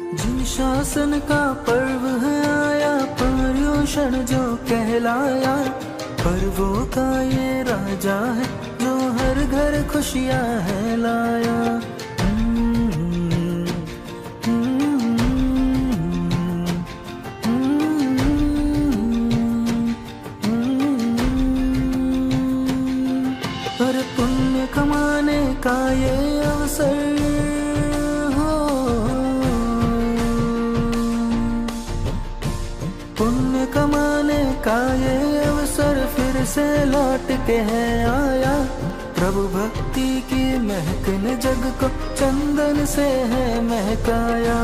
जिन शासन का पर्व है आया, पर्युषण जो कहलाया, पर्वों का ये राजा है जो हर घर खुशियाँ है लाया। पर पुण्य कमाने का ये अवसर हो, पुण्य कमाने का ये अवसर फिर से लौट के है आया। प्रभु भक्ति की महक ने जग को चंदन से है महकाया।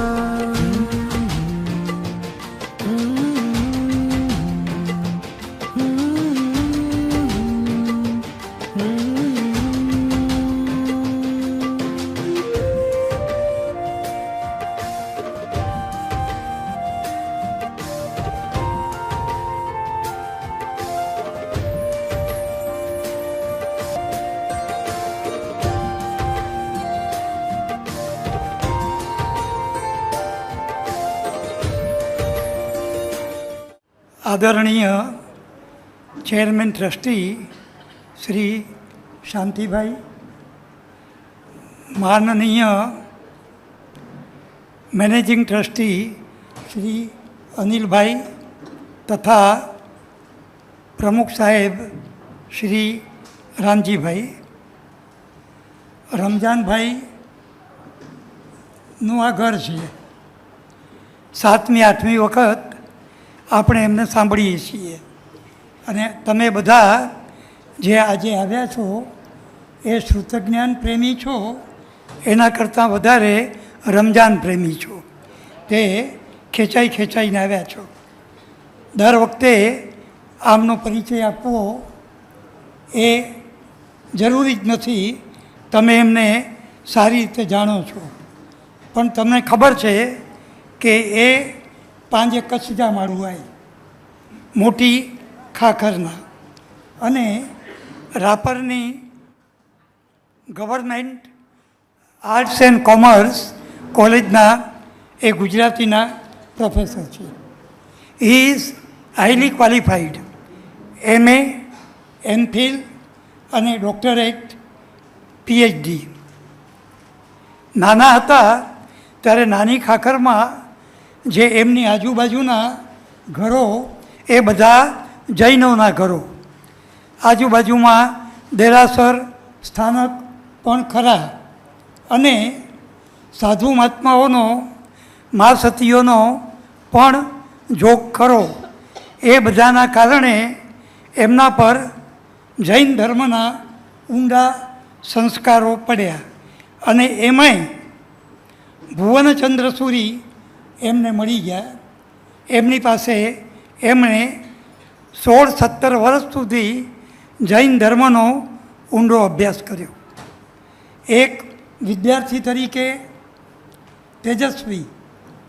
આદરણીય ચેરમેન ટ્રસ્ટી શ્રી શાંતિભાઈ, માનનીય મેનેજિંગ ટ્રસ્ટી શ્રી અનિલભાઈ તથા પ્રમુખ સાહેબ શ્રી રામજીભાઈ, રમજાનભાઈનું આ ઘર છે. 7મી-8મી વખત આપણે એમને સાંભળીએ છીએ અને તમે બધા જે આજે આવ્યા છો એ શ્રુતજ્ઞાન પ્રેમી છો, એના કરતાં વધારે રમજાન પ્રેમી છો. તે ખેંચાઈને આવ્યા છો. દર વખતે આમનો પરિચય આપવો એ જરૂરી જ નથી, તમે એમને સારી રીતે જાણો છો, પણ તમને ખબર છે કે એ પાંજે કચ્છજા માળું આવી મોટી ખાખરના અને રાપરની ગવર્મેન્ટ આર્ટ્સ એન્ડ કોમર્સ કોલેજના એ ગુજરાતીના પ્રોફેસર છે. He is highly qualified, MA, MPhil અને ડોક્ટરેટ PhD. નાના હતા ત્યારે નાની ખાખરમાં જે એમની આજુબાજુના ઘરો એ બધા જૈનોના ઘરો, આજુબાજુમાં દેરાસર સ્થાનક પણ ખરા અને સાધુ મહાત્માઓનો મા સતીઓનો પણ જોગ ખરો. એ બધાના કારણે એમના પર જૈન ધર્મના ઊંડા સંસ્કારો પડ્યા અને એમાંય ભુવનચંદ્ર સુરી એમને મળી ગયા. એમની પાસે એમણે 16-17 વર્ષ સુધી જૈન ધર્મનો ઊંડો અભ્યાસ કર્યો. એક વિદ્યાર્થી તરીકે તેજસ્વી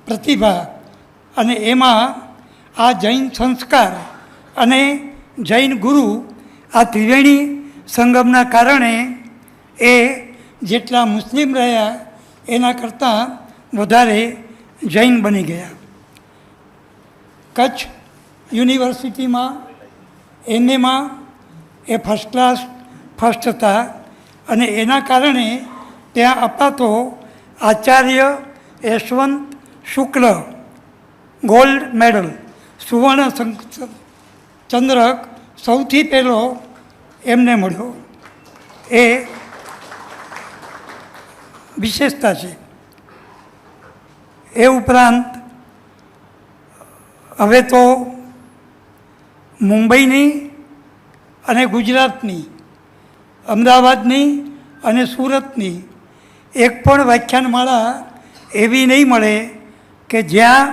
પ્રતિભા અને એમાં આ જૈન સંસ્કાર અને જૈન ગુરુ આ ત્રિવેણી સંગમના કારણે એ જેટલા મુસ્લિમ રહ્યા એના કરતાં વધારે જૈન બની ગયા. કચ્છ યુનિવર્સિટીમાં MAમાં એ ફર્સ્ટ હતા અને એના કારણે ત્યાં અપાતો આચાર્ય યશવંત શુક્લ ગોલ્ડ મેડલ, સુવર્ણ ચંદ્રક સૌથી પહેલો એમને મળ્યો. એ વિશેષતા છે. એ ઉપરાંત હવે તો મુંબઈની અને ગુજરાતની, અમદાવાદની અને સુરતની એક પણ વ્યાખ્યાનમાળા એવી નહીં મળે કે જ્યાં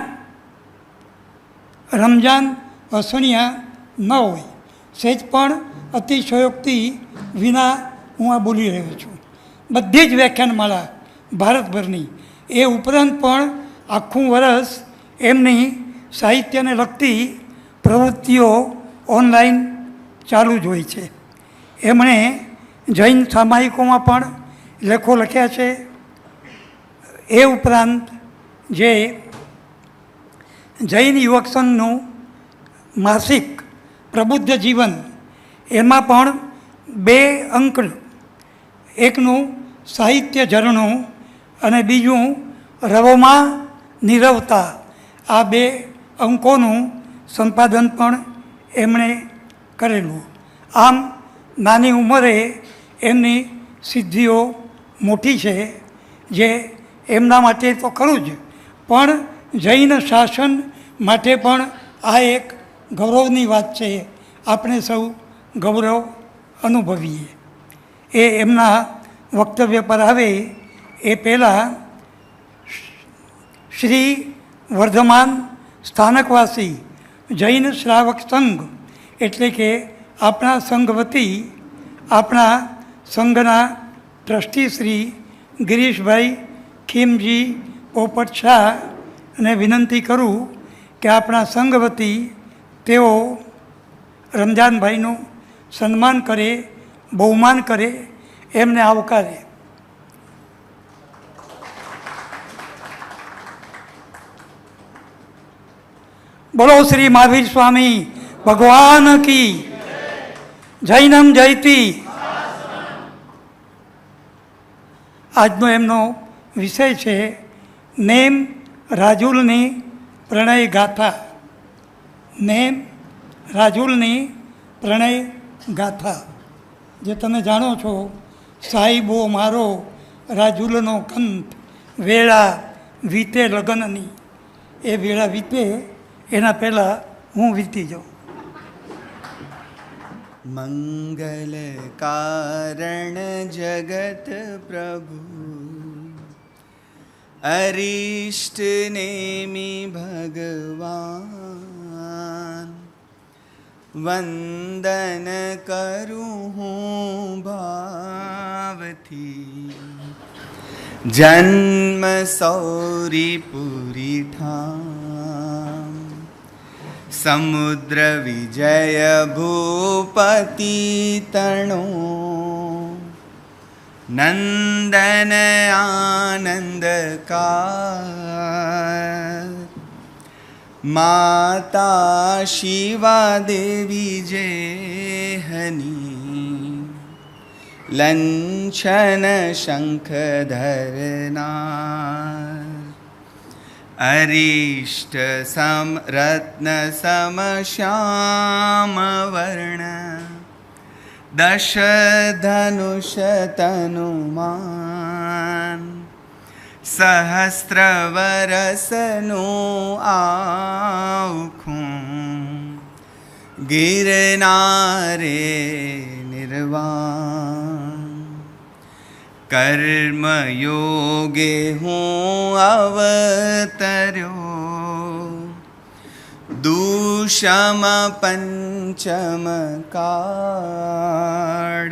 રમજાન વસણિયા ન હોય. સહેજ પણ અતિશયોક્તિ વિના હું આ બોલી રહ્યો છું. બધી જ વ્યાખ્યાનમાળા ભારતભરની. એ ઉપરાંત પણ આખું વર્ષ એમની સાહિત્યને લગતી પ્રવૃત્તિઓ ઓનલાઈન ચાલુ જ હોય છે. એમણે જૈન સામાયિકોમાં પણ લેખો લખ્યા છે. એ ઉપરાંત જે જૈન યુવક સંઘનું માસિક પ્રબુદ્ધ જીવન, એમાં પણ 2 અંક, એકનું સાહિત્ય ઝરણું અને બીજું રવોમાં નીરવતા, આ 2 અંકોનું સંપાદન પણ એમણે કરેલું. આમ નાની ઉંમરે એમની સિદ્ધિઓ મોટી છે, જે એમના માટે તો ખરું જ, પણ જૈન શાસન માટે પણ આ એક ગૌરવની વાત છે. આપણે સૌ ગૌરવ અનુભવીએ. એ એમના વક્તવ્ય પર આવે એ પહેલાં શ્રી વર્ધમાન સ્થાનકવાસી જૈન શ્રાવક સંઘ, એટલે કે આપણા સંઘ વતી આપણા સંઘના ટ્રસ્ટી શ્રી ગિરીશભાઈ ખીમજી પોપટ શાહને વિનંતી કરું કે આપણા સંઘ વતી તેઓ રમજાનભાઈનું સન્માન કરે, બહુમાન કરે, એમને આવકારે. બોલો શ્રી મહાવીર સ્વામી ભગવાન કી જૈનમ જયતી. આજનો એમનો વિષય છે નેમ રાજુલની પ્રણય ગાથા. નેમ રાજુલની પ્રણય ગાથા. જે તમે જાણો છો, સાહિબો મારો રાજુલનો કંત, વેળા વીતે લગ્નની. એ વેળા વીતે એના પહેલાં હું વીતી જાઉં. મંગલ કારણ જગત પ્રભુ, અરિષ્ટ નેમી ભગવાન. વંદન કરું હું ભાવથી, જન્મ સૌરી પૂરી ઠામ. સમુદ્ર વિજય ભૂપતિ તણો, નંદન આનંદકાર. માતા શિવા દેવી જે હની, લંછન શંખ ધરનાર. અરિષ્ટ સમ રત્ન સમ શ્યામ વર્ણ, દશ ધનુષ તનુમાન. સહસ્ત્ર વરસનું આખું, ગિરનારે નિર્વાણ. કર્મ યોગે હું અવતર્યો, દુષમ પંચમ કાળ.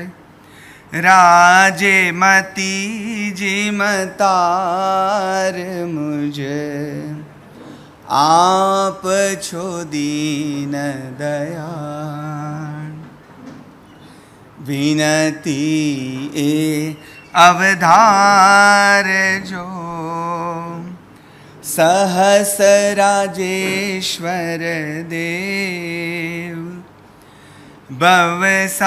રાજે મતી જીમતાર મુજ, આપ છો દીન દયાળ. વિનતી એ અવધારજો, સહસ રાજેશ્વર દેવ. ભવસાગરથી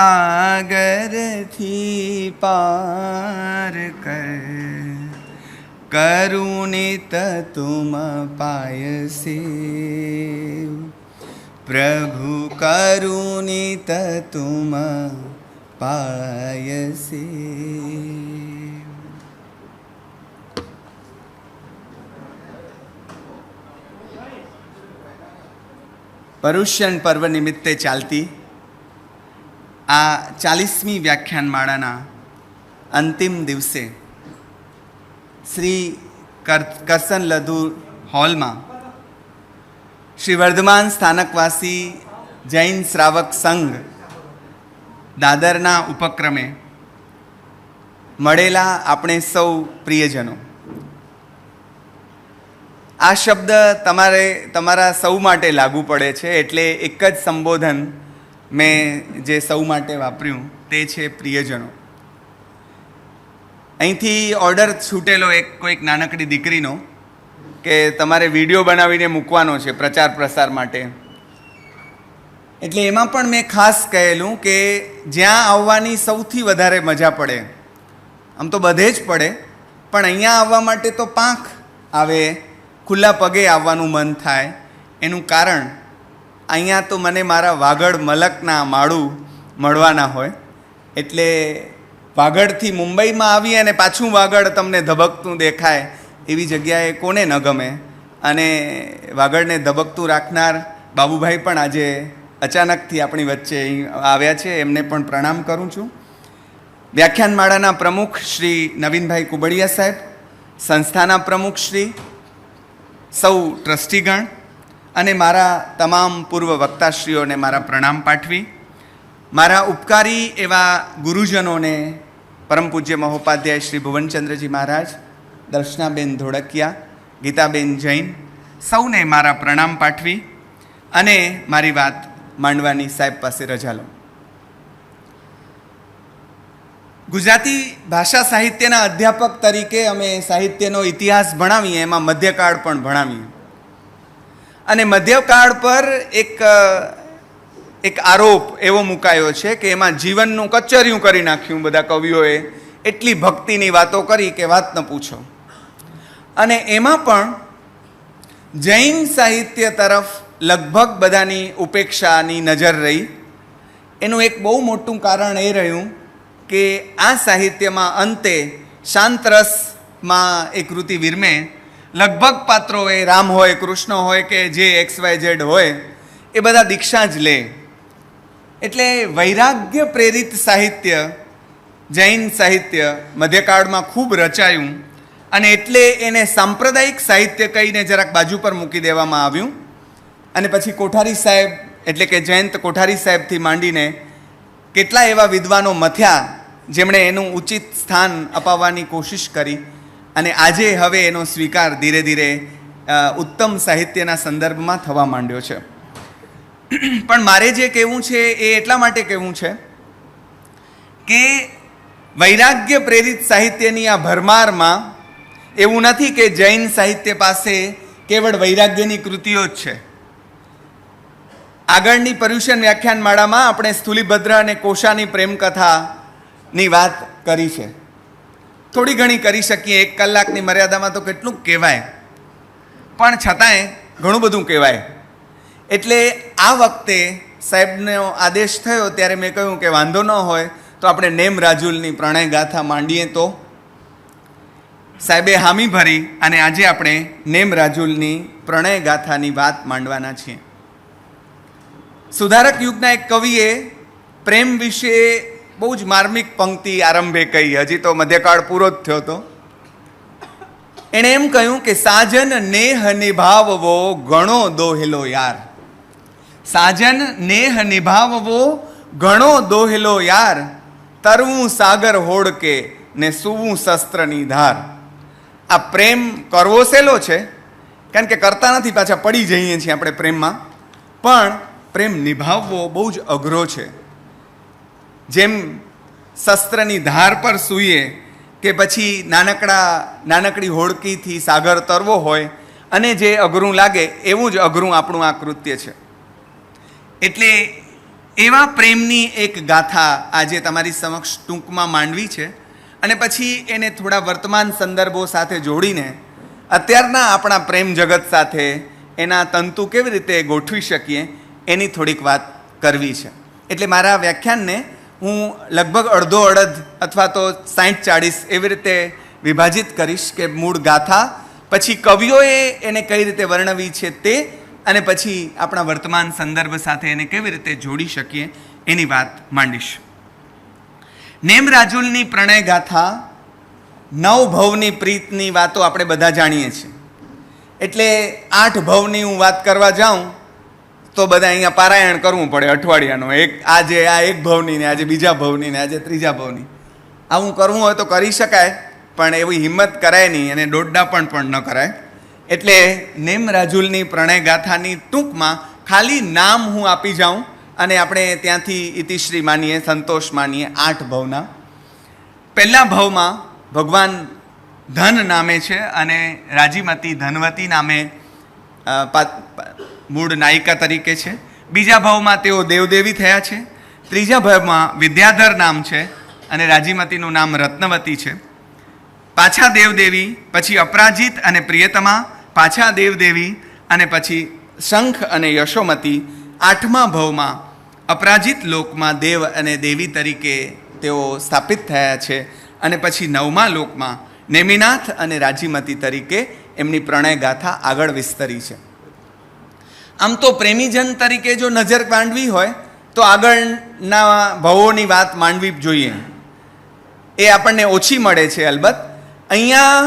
પાર કર, કરુણિત તુમ પાયસે. પ્રભુ કરુણિત તુમ પાયસે. પરુષ્યન પર્વ નિમિત્તે ચાલતી આ 40મી વ્યાખ્યાનમાળાના અંતિમ દિવસે શ્રી કરસન લધુ હોલમાં શ્રી વર્ધમાન સ્થાનકવાસી જૈન શ્રાવક સંઘ દાદરના ઉપક્રમે મળેલા આપણે સૌ પ્રિયજનો, આ શબ્દ તમારા સૌ માટે લાગુ પડે છે, એટલે એક જ સંબોધન મેં જે સૌ માટે વાપર્યું તે છે પ્રિયજનો. અહીંથી ઓર્ડર છૂટેલો કોઈક નાનકડી દીકરીનો કે તમારે વિડીયો બનાવીને મૂકવાનો છે પ્રચાર પ્રસાર માટે. એટલે એમાં પણ મેં ખાસ કહેલું કે જ્યાં આવવાની સૌથી વધારે મજા પડે, આમ તો બધે જ પડે, પણ અહીંયા આવવા માટે તો પાંખ આવે, ખુલ્લા પગે આવવાનું મન થાય. એનું કારણ અહીંયા તો મને મારા વાગડ મલકના માળું મળવાના હોય. એટલે વાગડથી મુંબઈમાં આવી અને પાછું વાગડ તમને ધબકતું દેખાય એવી જગ્યાએ કોને ન ગમે. અને વાગડને ધબકતું રાખનાર બાબુભાઈ પણ આજે અચાનકથી આપણી વચ્ચે આવ્યા છે, એમને પણ પ્રણામ કરું છું. વ્યાખ્યાનમાળાના પ્રમુખ શ્રી નવીનભાઈ કુબડિયા સાહેબ, સંસ્થાના પ્રમુખ શ્રી, સૌ ટ્રસ્ટીગણ અને મારા તમામ પૂર્વ વક્તાશ્રીઓને મારા પ્રણામ પાઠવી, મારા ઉપકારી એવા ગુરુજનોને પરમ પૂજ્ય મહોપાધ્યાય શ્રી ભુવનચંદ્રજી મહારાજ, દર્શનાબેન ધોળકિયા, ગીતાબેન જૈન, સૌને મારા પ્રણામ પાઠવી અને મારી વાત માંડવાની સાહેબ પાસે રજા લઉં. ગુજરાતી ભાષા સાહિત્યના અધ્યાપક તરીકે અમે સાહિત્યનો ઇતિહાસ ભણાવીએ, એમાં મધ્યકાળ પણ ભણાવીએ. અને મધ્યકાળ પર એક આરોપ એવો મુકાયો છે કે એમાં જીવનનું કચરિયું કરી નાખ્યું બધા કવિઓએ. એટલી ભક્તિની વાતો કરી કે વાત ન પૂછો. અને એમાં પણ જૈન સાહિત્ય તરફ લગભગ બધાની ઉપેક્ષાની નજર રહી. એનું એક બહુ મોટું કારણ એ રહ્યું કે આ સાહિત્યમાં અંતે શાંતરસમાં એક કૃતિ વિરમે લગભગ પાત્રોએ રામ હોય, કૃષ્ણ હોય કે જે XYZ હોય એ બધા દીક્ષા જ લે. એટલે વૈરાગ્ય પ્રેરિત સાહિત્ય, જૈન સાહિત્ય મધ્યકાળમાં ખૂબ રચાયું અને એટલે એને સાંપ્રદાયિક સાહિત્ય કહીને જરાક બાજુ પર મૂકી દેવામાં આવ્યું. અને પછી કોઠારી સાહેબ એટલે કે જયંત કોઠારી સાહેબથી માંડીને કેટલા એવા વિદ્વાનો મથ્યા જેમણે એનું ઉચિત સ્થાન અપાવવાની કોશિશ કરી. અને આજે હવે એનો સ્વીકાર ધીરે ધીરે ઉત્તમ સાહિત્યના સંદર્ભમાં થવા માંડ્યો છે. પણ મારે જે કહેવું છે એ એટલા માટે કહેવું છે કે વૈરાગ્ય પ્રેરિત સાહિત્યની આ ભરમારમાં એવું નથી કે જૈન સાહિત્ય પાસે કેવળ વૈરાગ્યની કૃતિઓ જ છે. આગળની પર્યુષણ વ્યાખ્યાનમાળામાં આપણે સ્થૂલીભદ્ર અને કોશાની પ્રેમકથાની વાત કરી છે. થોડી ઘણી કરી શકીએ, 1 કલાકની મર્યાદામાં તો કેટલું કહેવાય, પણ છતાંય ઘણું બધું કહેવાય. એટલે આ વખતે સાહેબનો આદેશ થયો ત્યારે મેં કહ્યું કે વાંધો ન હોય તો આપણે નેમ રાજુલની પ્રણય ગાથા માંડીએ. તો સાહેબે હામી ભરી અને આજે આપણે નેમ રાજુલની પ્રણય ગાથાની વાત માંડવાના છીએ. સુધારક યુગના એક કવિએ પ્રેમ વિશે બહુ જ માર્મિક પંક્તિ આરંભે કહી. હજી તો મધ્યકાળ પૂરો જ થયો હતો. એણે એમ કહ્યું કે સાજન નેહ નિભાવવો ઘણો દોહેલો યાર. સાજન નેહ નિભાવવો ઘણો દોહેલો યાર, તરવું સાગર હોડકે ને સૂવું શસ્ત્રની ધાર. આ પ્રેમ કરવો સહેલો છે, કારણ કે કરતા નથી, પાછા પડી જઈએ છીએ આપણે પ્રેમમાં. પણ પ્રેમ નિભાવવો બહુ જ અઘરો છે. જેમ શસ્ત્રની ધાર પર સૂઈએ કે પછી નાનકડી હોડકીથી સાગર તરવો હોય અને જે અઘરું લાગે એવું જ અઘરું આપણું આ કૃત્ય છે. એટલે એવા પ્રેમની એક ગાથા આજે તમારી સમક્ષ ટૂંકમાં માંડવી છે અને પછી એને થોડા વર્તમાન સંદર્ભો સાથે જોડીને અત્યારના આપણા પ્રેમ જગત સાથે એના તંતુ કેવી રીતે ગોઠવી શકીએ એની થોડીક વાત કરવી છે. એટલે મારા વ્યાખ્યાનને હું લગભગ અડધો અડધ અથવા તો 60-40 એવી રીતે વિભાજિત કરીશ કે મૂળ ગાથા, પછી કવિઓએ એને કઈ રીતે વર્ણવી છે તે, અને પછી આપણા વર્તમાન સંદર્ભ સાથે એને કેવી રીતે જોડી શકીએ એની વાત માંડીશ. નેમ રાજુલની પ્રણય ગાથા 9 ભવની પ્રીતની વાતો આપણે બધા જાણીએ છીએ. એટલે 8 ભવની હું વાત કરવા જાઉં તો બધા અહીંયા પારાયણ કરવું પડે અઠવાડિયાનો. આજે આ 1 ભવની ને આજે બીજા ભવની ને આજે ત્રીજા ભવની. આવું કરવું હોય તો કરી શકાય, પણ એવી હિંમત કરાય નહીં અને દોડડા પણ ન કરાય. એટલે નેમ રાજુલની પ્રણય ગાથાની ટૂંકમાં ખાલી નામ હું આપી જાઉં અને આપણે ત્યાંથી ઇતિશ્રી માનીએ, સંતોષ માનીએ. 8 ભવના. પહેલા ભવમાં ભગવાન ધન નામે છે અને રાજીમતી ધનવતી નામે મૂળ નાયિકા તરીકે છે. બીજા ભાવમાં તેઓ દેવદેવી થયા છે. ત્રીજા ભાવમાં વિદ્યાધર નામ છે અને રાજીમતીનું નામ રત્નવતી છે. પાછા દેવદેવી, પછી અપરાજિત અને પ્રિયતમા, પાછા દેવદેવી અને પછી શંખ અને યશોમતી. આઠમા ભાવમાં અપરાજિત લોકમાં દેવ અને દેવી તરીકે તેઓ સ્થાપિત થયા છે અને પછી નવમા લોકમાં નેમિનાથ અને રાજીમતી તરીકે એમની પ્રણય ગાથા આગળ વિસ્તરી છે. આમ તો પ્રેમીજન તરીકે જો નજર માંડવી હોય તો આગળના ભાવોની વાત માંડવી જોઈએ. એ આપણને ઓછી મળે છે અલબત્ત. અહીંયા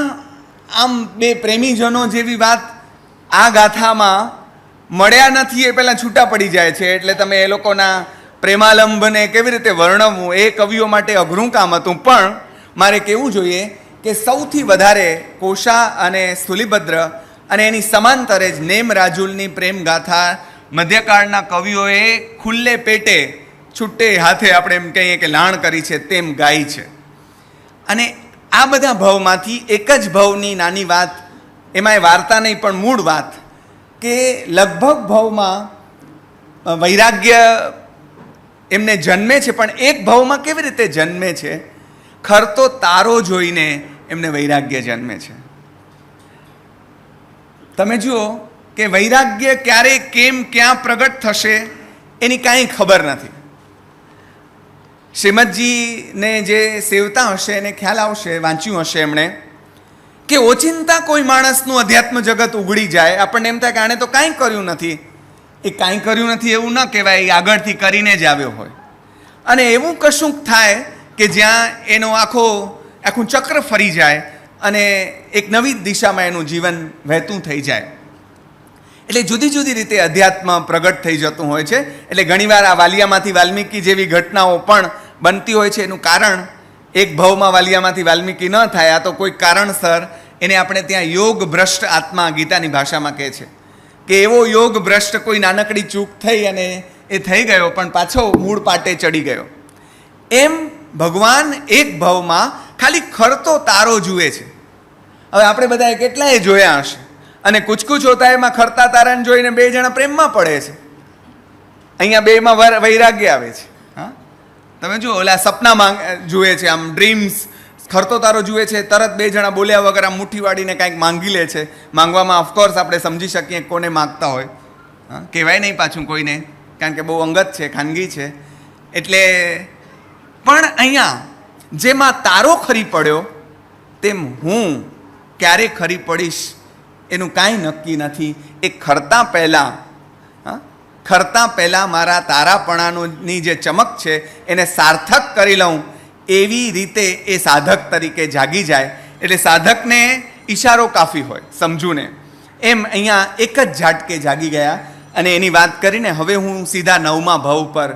આમ બે પ્રેમીજનો જેવી વાત આ ગાથામાં મળ્યા નથી, એ પહેલાં છૂટા પડી જાય છે. એટલે તમે એ લોકોના પ્રેમાલંબને કેવી રીતે વર્ણવવું એ કવિઓ માટે અઘરું કામ હતું. પણ મારે કહેવું જોઈએ કે સૌથી વધારે કોશા અને સ્થુલિભદ્ર અને એની સમાંતરે જ નેમ રાજુલની પ્રેમ ગાથા મધ્યકાળના કવિઓએ ખુલ્લે પેટે છૂટે હાથે આપણે એમ કહીએ કે લાણ કરી છે તેમ ગાઈ છે. અને આ બધા ભાવમાંથી એક જ ભાવની નાની વાત, એમાં વાર્તા નહીં પણ મૂળ વાત, કે લગભગ ભાવમાં વૈરાગ્ય એમને જન્મે છે, પણ એક ભાવમાં કેવી રીતે જન્મે છે? ખરતો તારો જોઈને એમને વૈરાગ્ય જન્મે છે. તમે જુઓ કે વૈરાગ્ય ક્યારે, કેમ, ક્યાં પ્રગટ થશે એની કાંઈ ખબર નથી. શ્રીમદજીને જે સેવતા હશે એને ખ્યાલ આવશે, વાંચ્યું હશે એમણે, કે ઓચિંતા કોઈ માણસનું અધ્યાત્મ જગત ઉઘડી જાય, આપણને એમ થાય કે આણે તો કાંઈ કર્યું નથી. એ કાંઈ કર્યું નથી એવું ન કહેવાય, એ આગળથી કરીને જ આવ્યો હોય. અને એવું કશુંક થાય કે જ્યાં એનો આખું ચક્ર ફરી જાય અને એક નવી દિશામાં એનું જીવન વહેતું થઈ જાય. એટલે જુદી જુદી રીતે અધ્યાત્મ પ્રગટ થઈ જતું હોય છે. એટલે ઘણીવાર આ વાલિયામાંથી વાલ્મીકી જેવી ઘટનાઓ પણ બનતી હોય છે. એનું કારણ, એક ભાવમાં વાલિયામાંથી વાલ્મીકી ન થાય, આ તો કોઈ કારણસર એને આપણે ત્યાં યોગ ભ્રષ્ટ આત્મા ગીતાની ભાષામાં કહે છે કે એવો યોગ ભ્રષ્ટ કોઈ નાનકડી ચૂક થઈ અને એ થઈ ગયો પણ પાછો મૂળ પાટે ચડી ગયો. એમ ભગવાન એક ભાવમાં ખાલી ખરતો તારો જુએ છે. હવે આપણે બધાએ કેટલાય જોયા હશે અને કુછ કુછ હોતા એમાં ખરતા તારાને જોઈને બે જણા પ્રેમમાં પડે છે. અહીંયા બેમાં વૈરાગ્ય આવે છે. હા, તમે જુઓ, ઓલા સપનામાં જુએ છે, આમ ડ્રીમ્સ, ખરતો તારો જુએ છે, તરત બે જણા બોલ્યા વગર આમ મુઠ્ઠી વાળીને કાંઈક માંગી લે છે. માંગવામાં ઓફકોર્સ આપણે સમજી શકીએ કોને માગતા હોય. હા, કહેવાય નહીં પાછું કોઈને, કારણ કે બહુ અંગત છે, ખાનગી છે. એટલે પણ અહીંયા જેમાં તારો ખરી પડ્યો તેમ હું ક્યારે ખરી પડીશ એનું કાંઈ નક્કી નથી. એ ખરતા પહેલાં મારા તારાપણાની જે ચમક છે એને સાર્થક કરી લઉં એવી રીતે એ સાધક તરીકે જાગી જાય. એટલે સાધકને ઈશારો કાફી હોય, સમજુને. એમ અહીંયા એક જ ઝાટકે જાગી ગયા. અને એની વાત કરીને હવે હું સીધા નવમા ભાવ પર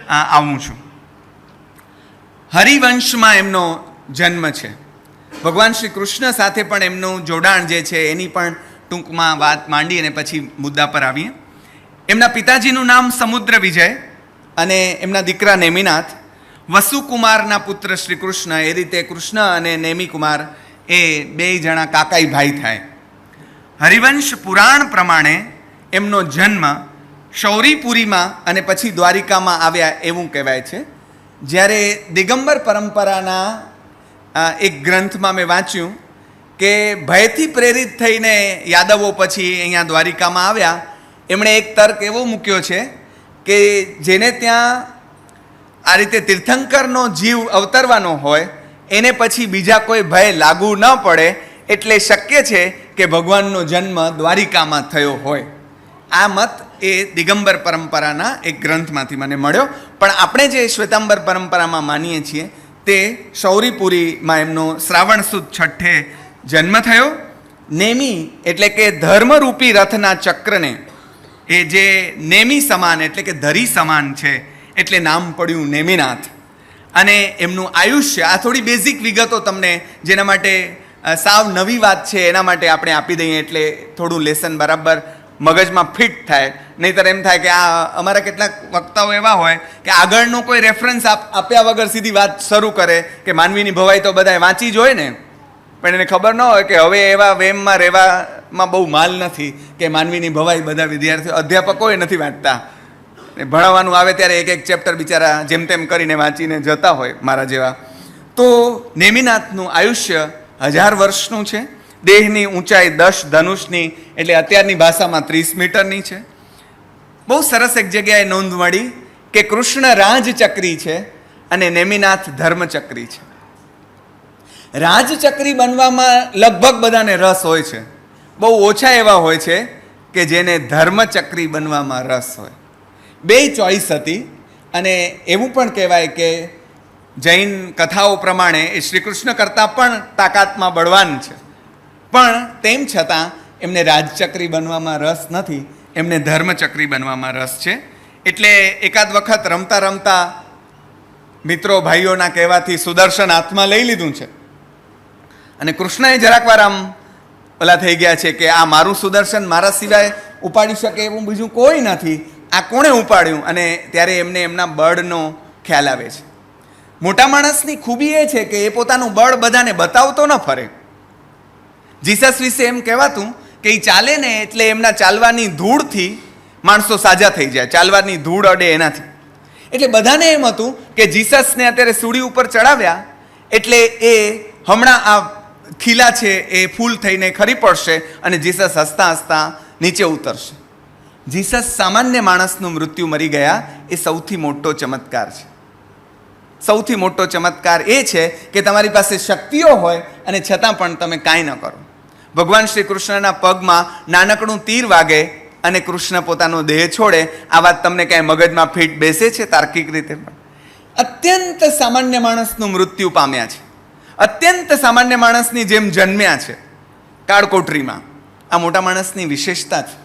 આવું છું. હરિવંશમાં એમનો જન્મ છે. ભગવાન શ્રી કૃષ્ણ સાથે પણ એમનું જોડાણ જે છે એની પણ ટૂંકમાં વાત માંડી અને પછી મુદ્દા પર આવીએ. એમના પિતાજીનું નામ સમુદ્ર વિજય અને એમના દીકરા નેમિનાથ. વસુકુમારના પુત્ર શ્રી કૃષ્ણ. એ રીતે કૃષ્ણ અને નેમિકુમાર એ બે જણા કાકાઈ ભાઈ થાય. હરિવંશ પુરાણ પ્રમાણે એમનો જન્મ શૌરીપુરીમાં અને પછી દ્વારિકામાં આવ્યા એવું કહેવાય છે. જ્યારે દિગંબર પરંપરાના એક ગ્રંથમાં મેં વાંચ્યું કે ભયથી પ્રેરિત થઈને યાદવો પછી અહીંયા દ્વારિકામાં આવ્યા. એમણે એક તર્ક એવો મૂક્યો છે કે જેને ત્યાં આ રીતે તીર્થંકરનો જીવ અવતરવાનો હોય એને પછી બીજા કોઈ ભય લાગુ ન પડે, એટલે શક્ય છે કે ભગવાનનો જન્મ દ્વારિકામાં થયો હોય. આ મત એ દિગંબર પરંપરાના એક ગ્રંથમાંથી મને મળ્યો. પણ આપણે જે શ્વેતાંબર પરંપરામાં માનીએ છીએ તે શૌરીપુરીમાં એમનો શ્રાવણ સુદ છઠ્ઠે જન્મ થયો. નેમી એટલે કે ધર્મરૂપી રથના ચક્રને એ જે નેમી સમાન એટલે કે ધરી સમાન છે એટલે નામ પડ્યું નેમિનાથ. અને એમનું આયુષ્ય, આ થોડી બેઝિક વિગતો તમને, જેના માટે સાવ નવી વાત છે એના માટે આપણે આપી દઈએ એટલે થોડું લેસન બરાબર મગજમાં ફિટ થાય. નહીંતર એમ થાય કે આ અમારા કેટલાક વક્તાઓ એવા હોય કે આગળનો કોઈ રેફરન્સ આપ્યા વગર સીધી વાત શરૂ કરે કે માનવીની ભવાઈ તો બધાએ વાંચી જ હોય ને. પણ એને ખબર ન હોય કે હવે એવા વેમમાં રહેવામાં બહુ માલ નથી કે માનવીની ભવાઈ બધા વિદ્યાર્થીઓ અધ્યાપકોએ નથી વાંચતા. ભણાવવાનું આવે ત્યારે એક એક ચેપ્ટર બિચારા જેમ તેમ કરીને વાંચીને જતા હોય મારા જેવા. તો નેમિનાથનું આયુષ્ય 1000 વર્ષનું છે. દેહની ઊંચાઈ 10 ધનુષની એટલે અત્યારની ભાષામાં 30 મીટરની છે. બહુ સરસ એક જગ્યાએ નોંધ મળી કે કૃષ્ણ રાજચક્રી છે અને નેમિનાથ ધર્મચક્રી છે. રાજચક્રી બનવામાં લગભગ બધાને રસ હોય છે. બહુ ઓછા એવા હોય છે કે જેને ધર્મચક્રી બનવામાં રસ હોય. બે ચોઈસ હતી અને એવું પણ કહેવાય કે જૈન કથાઓ પ્રમાણે એ શ્રી કૃષ્ણ કરતાં પણ તાકાતમાં બળવાન છે, પણ તેમ છતાં એમને રાજચક્રી બનવામાં રસ નથી, એમને ધર્મચક્રી બનવામાં રસ છે. એટલે એકાદ વખત રમતા રમતા મિત્રો ભાઈઓના કહેવાથી સુદર્શન હાથમાં લઈ લીધું છે અને કૃષ્ણએ જરાક વાર આમ ઓલા થઈ ગયા છે કે આ મારું સુદર્શન મારા સિવાય ઉપાડી શકે એવું બીજું કોઈ નથી, આ કોણે ઉપાડ્યું? અને ત્યારે એમને એમના બળનો ખ્યાલ આવે છે. મોટા માણસની ખૂબી એ છે કે એ પોતાનું બળ બધાને બતાવતો ન ફરે. જીસસ વિશે એમ કહેવાતું કે એ ચાલે ને એટલે એમના ચાલવાની ધૂળથી માણસો સાજા થઈ જાય, ચાલવાની ધૂળ અડે એનાથી. એટલે બધાને એમ હતું કે જીસસને અત્યારે સૂડી ઉપર ચડાવ્યા એટલે એ હમણાં આ ખીલા છે એ ફૂલ થઈને ખરી પડશે અને જીસસ હસતા હસતા નીચે ઉતરશે. જીસસ સામાન્ય માણસનું મૃત્યુ મરી ગયા એ સૌથી મોટો ચમત્કાર છે. સૌથી મોટો ચમત્કાર એ છે કે તમારી પાસે શક્તિઓ હોય અને છતાં પણ તમે કાંઈ ન કરો. ભગવાન શ્રી કૃષ્ણના પગમાં નાનકડું તીર વાગે અને કૃષ્ણ પોતાનો દેહ છોડે. આ વાત તમને કાંઈ મગજમાં ફીટ બેસે છે? તાર્કિક રીતે પણ અત્યંત સામાન્ય માણસનું મૃત્યુ પામ્યા છે, અત્યંત સામાન્ય માણસની જેમ જન્મ્યા છે કાળકોટરીમાં. આ મોટા માણસની વિશેષતા છે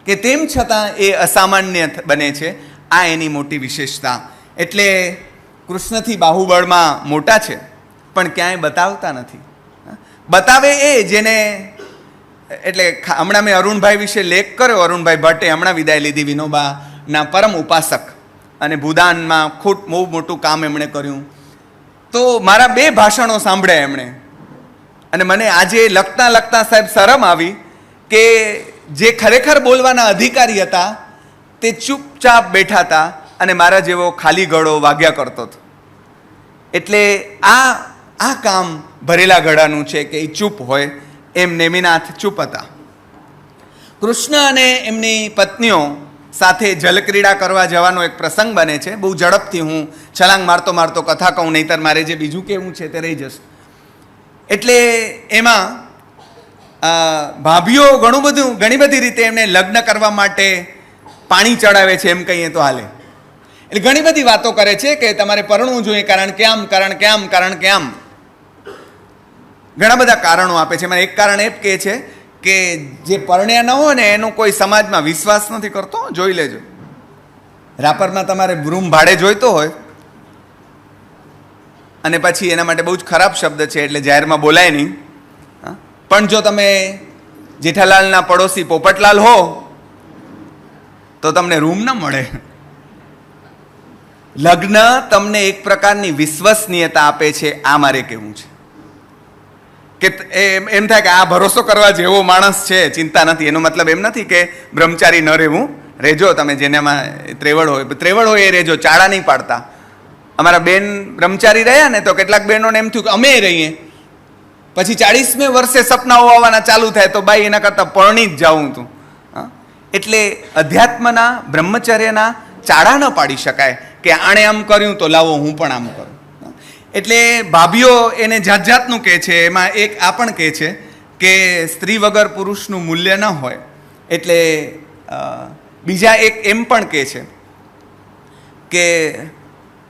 કે તેમ છતાં એ અસામાન્ય બને છે. આ એની મોટી વિશેષતા. એટલે કૃષ્ણથી બાહુબળમાં મોટા છે પણ ક્યાંય બતાવતા નથી. બતાવે એ જેને, એટલે હમણાં મેં અરુણભાઈ વિશે લેખ કર્યો. અરુણભાઈ ભટ્ટે હમણાં વિદાય લીધી, વિનોબાના પરમ ઉપાસક, અને ભૂદાનમાં ખૂબ બહુ મોટું કામ એમણે કર્યું. તો મારા 2 ભાષણો સાંભળ્યા એમણે અને મને આજે લખતા લખતા સાહેબ શરમ આવી કે જે ખરેખર બોલવાના અધિકારી હતા તે ચૂપચાપ બેઠા હતા અને મારા જેવો ખાલી ગળો વાગ્યા કરતો હતો. એટલે આ કામ ભરેલા ગળાનું છે કે એ ચૂપ હોય. એમ નેમિનાથ ચૂપ હતા. કૃષ્ણ અને એમની પત્નીઓ સાથે જલક્રીડા કરવા જવાનો એક પ્રસંગ બને છે. બહુ ઝડપથી હું છલાંગ મારતો મારતો કથા કહું, નહીંતર મારે જે બીજું કેવું છે તે રહી જશે. એટલે એમાં ભાભીઓ ઘણી બધી રીતે એમને લગ્ન કરવા માટે પાણી ચડાવે છે, એમ કહીએ તો હાલે. એટલે ઘણી બધી વાતો કરે છે કે તમારે પરણવું જોઈએ, કારણ કે આમ, કારણ કે આમ, કારણ કે આમ. ઘણા બધા કારણો આપે છે. એમાં એક કારણ એ કહે છે કે જે પરણ્યા ન હોય ને એનો કોઈ સમાજમાં વિશ્વાસ નથી કરતો. જોઈ લેજો, રાપરમાં તમારે રૂમ ભાડે જોઈતો હોય અને પછી એના માટે બહુ જ ખરાબ શબ્દ છે એટલે જાહેરમાં બોલાય નહીં, પણ જો તમે જેઠાલાલના પડોશી પોપટલાલ હો તો તમને રૂમ ન મળે. લગ્ન તમને એક પ્રકારની વિશ્વસનીયતા આપે છે. આ મારે કહેવું છે કે એમ થાય કે આ ભરોસો કરવા જેવો માણસ છે, ચિંતા નથી. એનો મતલબ એમ નથી કે બ્રહ્મચારી ન રહેવું, રહેજો તમે. જેનામાં ત્રેવડ હોય એ રહેજો, ચાળા નહીં પાડતા. અમારા બેન બ્રહ્મચારી રહ્યા ને તો કેટલાક બહેનોને એમ થયું કે અમે રહીએ, પછી 40મે વર્ષે સપનાઓ આવવાના ચાલુ થાય તો બાઈ એના કરતાં પરણી જ જાઉં તું. એટલે અધ્યાત્મના બ્રહ્મચર્યના ચાળા ન પાડી શકાય કે આણે આમ કર્યું તો લાવો હું પણ આમ કરું. એટલે ભાભીઓ એને જાત જાતનું કહે છે. એમાં એક આ પણ કહે છે કે સ્ત્રી વગર પુરુષનું મૂલ્ય ન હોય. એટલે બીજા એક એમ પણ કહે છે કે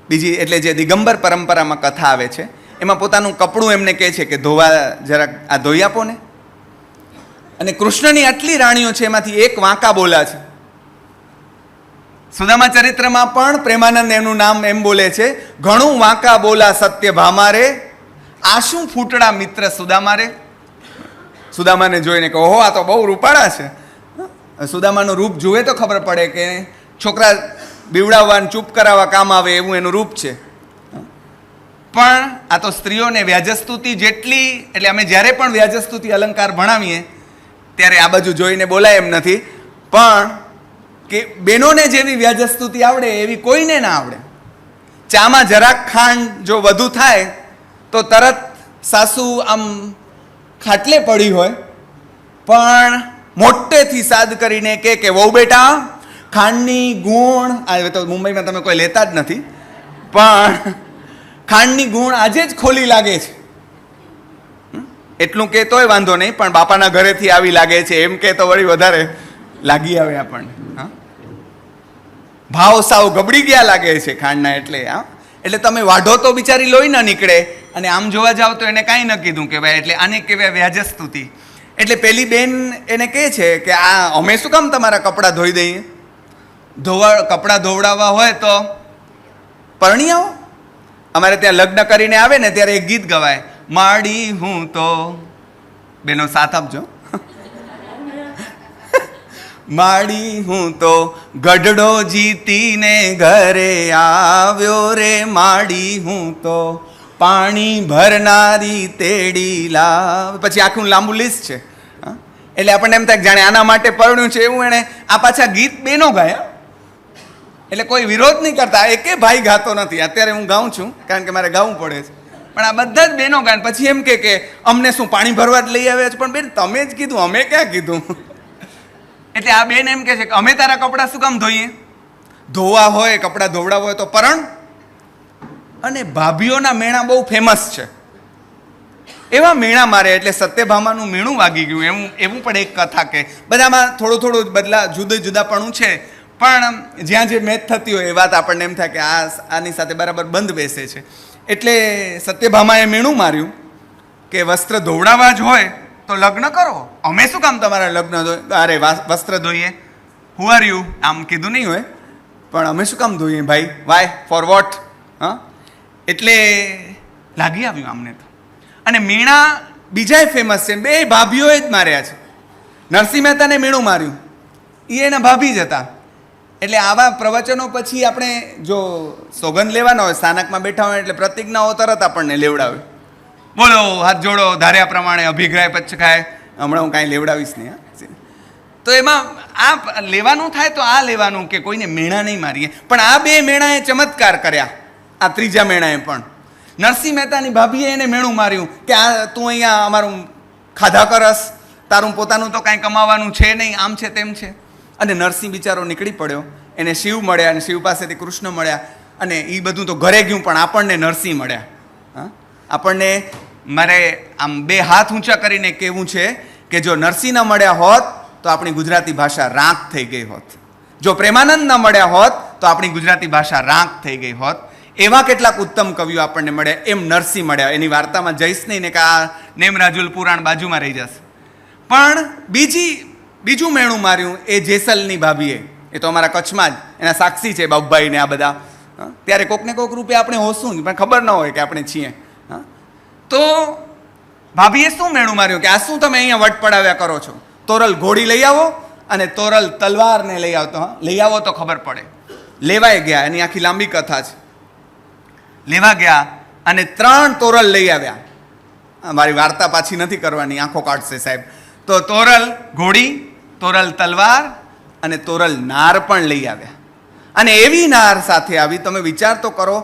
બીજી, એટલે જે દિગંબર પરંપરામાં કથા આવે છે એમાં પોતાનું કપડું એમને કહે છે કે ધોવા જરાક આ ધોઈ આપો ને. અને કૃષ્ણની આટલી રાણીઓ છે એમાંથી એક વાંકા બોલા છે. સુદામા ચરિત્રમાં પણ પ્રેમાનંદ એનું નામ એમ બોલે છે, ઘણું વાંકા બોલા સત્ય ભામારે, આ શું ફૂટડા મિત્ર સુદામારે. સુદામાને જોઈને કે ઓહો આ તો બહુ રૂપાળા છે. સુદામાનું રૂપ જુએ તો ખબર પડે કે છોકરા બીવડાવવા ચૂપ કરાવવા કામ આવે એવું એનું રૂપ છે. પણ આ તો સ્ત્રીઓને વ્યાજસ્તુતિ જેટલી, એટલે અમે જ્યારે પણ વ્યાજસ્તુતિ અલંકાર ભણાવીએ ત્યારે આ બાજુ જોઈને બોલાય એમ નથી, પણ કે બહેનોને જેવી વ્યાજસ્તુતિ આવડે એવી કોઈને ના આવડે. ચામાં જરાક ખાંડ જો વધુ થાય તો તરત સાસુ આમ ખાટલે પડી હોય, પણ મોટેથી સાદ કરીને કે વહુ બેટા ખાંડની ગુણ, આ તો મુંબઈમાં તમે કોઈ લેતા જ નથી, પણ ખાંડની ગુણ આજે જ ખોલી લાગે છે. એટલું કે તોય વાંધો નહીં, પણ બાપાના ઘરેથી આવી લાગે છે એમ કે તો વળી વધારે લાગી આવે આપણને. હા, ભાવ સાવ ગબડી ગયા લાગે છે ખાંડના. એટલે એટલે તમે વાઢો તો બિચારી લોહી ન નીકળે, અને આમ જોવા જાવ તો એને કાંઈ ન કીધું કે ભાઈ, એટલે આને કહેવાય વ્યાજસ્તુતિ. એટલે પેલી બેન એને કહે છે કે આ અમે શું કામ તમારા કપડાં ધોઈ દઈએ? કપડાં ધોવડાવવા હોય તો પરણી આવો. અમારે ત્યાં લગ્ન કરીને આવે ને ત્યારે એક ગીત ગવાય, માડી હું તો, બેનો સાથ આપજો, માડી હું તો ગઢડો જીતીને ઘરે આવ્યો રે, માડી હું તો પાણી ભરનારી તેડી લાવ. પછી આખું લાંબુ લિસ્ટ છે. એટલે આપણને એમ થાય જાણે આના માટે પરણ્યું છે એવું. એણે આ પાછા ગીત બેનો ગાયા, એટલે કોઈ વિરોધ નહીં કરતા. એકે ભાઈ ગાતો નથી. અત્યારે હું ગાઉં છું કારણ કે મારે ગાવું પડે છે, પણ આ બધા જ બહેનો ગાય. પછી એમ કે અમને શું પાણી ભરવા જ લઈ આવ્યા છે? પણ બેન તમે જ કીધું, અમે ક્યાં કીધું? એટલે આ બેન એમ કે છે કે અમે તારા કપડાં શું કામ ધોઈએ? ધોવા હોય, કપડાં ધોવડાવવા હોય તો પરણ. અને ભાભીઓના મેણા બહુ ફેમસ છે. એવા મેણા મારે, એટલે સત્યભામાનું મેણું વાગી ગયું એવું પણ એક કથા કે બધામાં થોડું થોડું બદલા જુદાપણું છે, પણ જ્યાં જે મેચ થતી હોય એ વાત આપણને એમ થાય કે આની સાથે બરાબર બંધ બેસે છે. એટલે સત્યભામાએ મેણું માર્યું કે વસ્ત્ર ધોવડાવવા જ હોય તો લગ્ન કરો, અમે શું કામ તમારા લગ્ન અરે વસ્ત્ર ધોઈએ? Who are you? આમ કીધું નહીં હોય, પણ અમે શું કામ ધોઈએ ભાઈ? Why for what? હા, એટલે લાગી આવ્યું આમને તો. અને મેણા બીજાય ફેમસ છે, બે ભાભીઓએ જ માર્યા છે. નરસિંહ મહેતાને મેણું માર્યું, એ એના ભાભી જ હતા. એટલે આવા પ્રવચનો પછી આપણે જો સોગંદ લેવાના હોય, સ્થાનકમાં બેઠા હોય, એટલે પ્રતિજ્ઞાઓ તરત આપણને લેવડાવે. બોલો, હાથ જોડો, ધાર્યા પ્રમાણે અભિગ્રાય પચખાય. હમણાં હું કાંઈ લેવડાવીશ નહીં. તો એમાં આ લેવાનું થાય તો આ લેવાનું કે કોઈને મેણા નહીં મારીએ. પણ આ બે મેણાએ ચમત્કાર કર્યા. આ ત્રીજા મેણાએ પણ નરસિંહ મહેતાની ભાભીએ એને મેણું માર્યું કે આ તું અહીંયા અમારું ખાધા કરસ, તારું પોતાનું તો કાંઈ કમાવાનું છે નહીં, આમ છે તેમ છે. અને નરસિંહ બિચારો નીકળી પડ્યો. એને શિવ મળ્યા, અને શિવ પાસેથી કૃષ્ણ મળ્યા, અને એ બધું તો ઘરે ગયું, પણ આપણને નરસિંહ મળ્યા. હા, આપણને મારે આમ બે હાથ ઊંચા કરીને કહેવું છે કે જો નરસિંહ ન મળ્યા હોત તો આપણી ગુજરાતી ભાષા રાંક થઈ ગઈ હોત. જો પ્રેમાનંદ ન મળ્યા હોત તો આપણી ગુજરાતી ભાષા રાંક થઈ ગઈ હોત. એવા કેટલાક ઉત્તમ કવિઓ આપણને મળ્યા, એમ નરસિંહ મળ્યા. એની વાર્તામાં જઈશ નહીં ને કે આ નેમરાજુલ પુરાણ બાજુમાં રહી જશે. પણ બીજું મેણું માર્યું એ જેસલની ભાભીએ. એ તો અમારા કચ્છમાં જ એના સાક્ષી છે બાબુભાઈ ને આ બધા. ત્યારે કોક ને કોક રૂપે આપણે હોશું, પણ ખબર ન હોય કે આપણે છીએ. તો ભાભીએ શું મેણું માર્યું કે આ શું તમે અહીંયા વટ પડાવ્યા કરો છો? તોરલ ઘોડી લઈ આવો અને તોરલ તલવારને લઈ આવતો. હા, લઈ આવો તો ખબર પડે. લેવાય ગયા, એની આખી લાંબી કથા છે. લેવા ગયા અને 3 તોરલ લઈ આવ્યા. મારી વાર્તા પાછી નથી કરવાની, આંખો કાઢશે સાહેબ. તો તોરલ ઘોડી, તોરલ તલવાર અને તોરલ નાર પણ લઈ આવ્યા. અને એવી નાર સાથે આવી, તમે વિચાર તો કરો,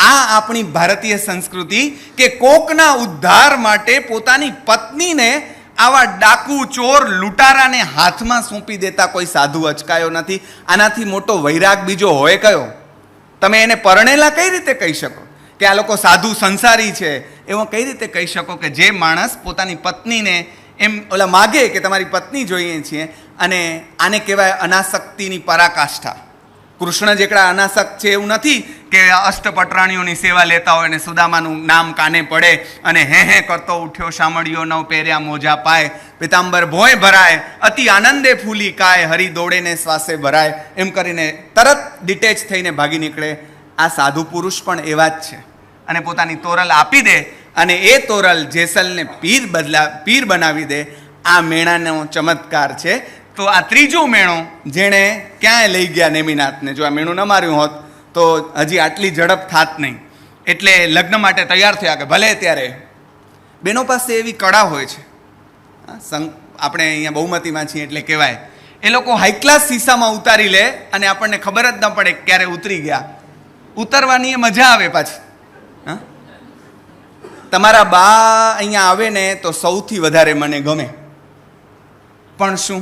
આ આપણી ભારતીય સંસ્કૃતિ કે કોકના ઉદ્ધાર માટે પોતાની પત્નીને આવા ડાકુ, ચોર, લૂંટારાને હાથમાં સોંપી દેતા કોઈ સાધુ અચકાયો નથી. આનાથી મોટો વૈરાગ બીજો હોય કયો? તમે એને પરણેલા કઈ રીતે કહી શકો કે આ લોકો સાધુ સંસારી છે? એવો કઈ રીતે કહી શકો કે જે માણસ પોતાની પત્નીને એમ ઓલા માગે કે તમારી પત્ની જોઈએ છીએ? અને આને કહેવાય અનાસક્તિની પરાકાષ્ઠા. કૃષ્ણ જેકડા અનાસક્ત છે એવું નથી કે અષ્ટપટરાણીઓની સેવા લેતા હોય અને સુદામાનું નામ કાને પડે અને હે કરતો ઉઠ્યો શામળિયો નવ પહેર્યા મોજા પાય, પિતાંબર ભોય ભરાય, અતિ આનંદે ફૂલી કાય, હરી દોડેને શ્વાસે ભરાય, એમ કરીને તરત ડિટેચ થઈને ભાગી નીકળે. આ સાધુ પુરુષ પણ એવા જ છે. અને પોતાની તોરલ આપી દે અને એ તોરલ જેસલને પીર બનાવી દે. આ મેણાનો ચમત્કાર છે. તો આ ત્રીજું મેણું જેણે ક્યાંય લઈ ગયા નેમિનાથને. જો આ મેણું ન માર્યું હોત તો હજી આટલી ઝડપ થાત નહીં. એટલે લગ્ન માટે તૈયાર થયા કે ભલે ત્યારે બહેનો પાસે એવી કળા હોય છે, આપણે અહીંયા બહુમતીમાં છીએ એટલે કહેવાય, એ લોકો હાઈ ક્લાસ શીશામાં ઉતારી લે અને આપણને ખબર જ ન પડે ક્યારે ઉતરી ગયા. ઉતરવાની એ મજા આવે પાછી. હા, તમારા બા અહીંયા આવે ને તો સૌથી વધારે મને ગમે. પણ શું,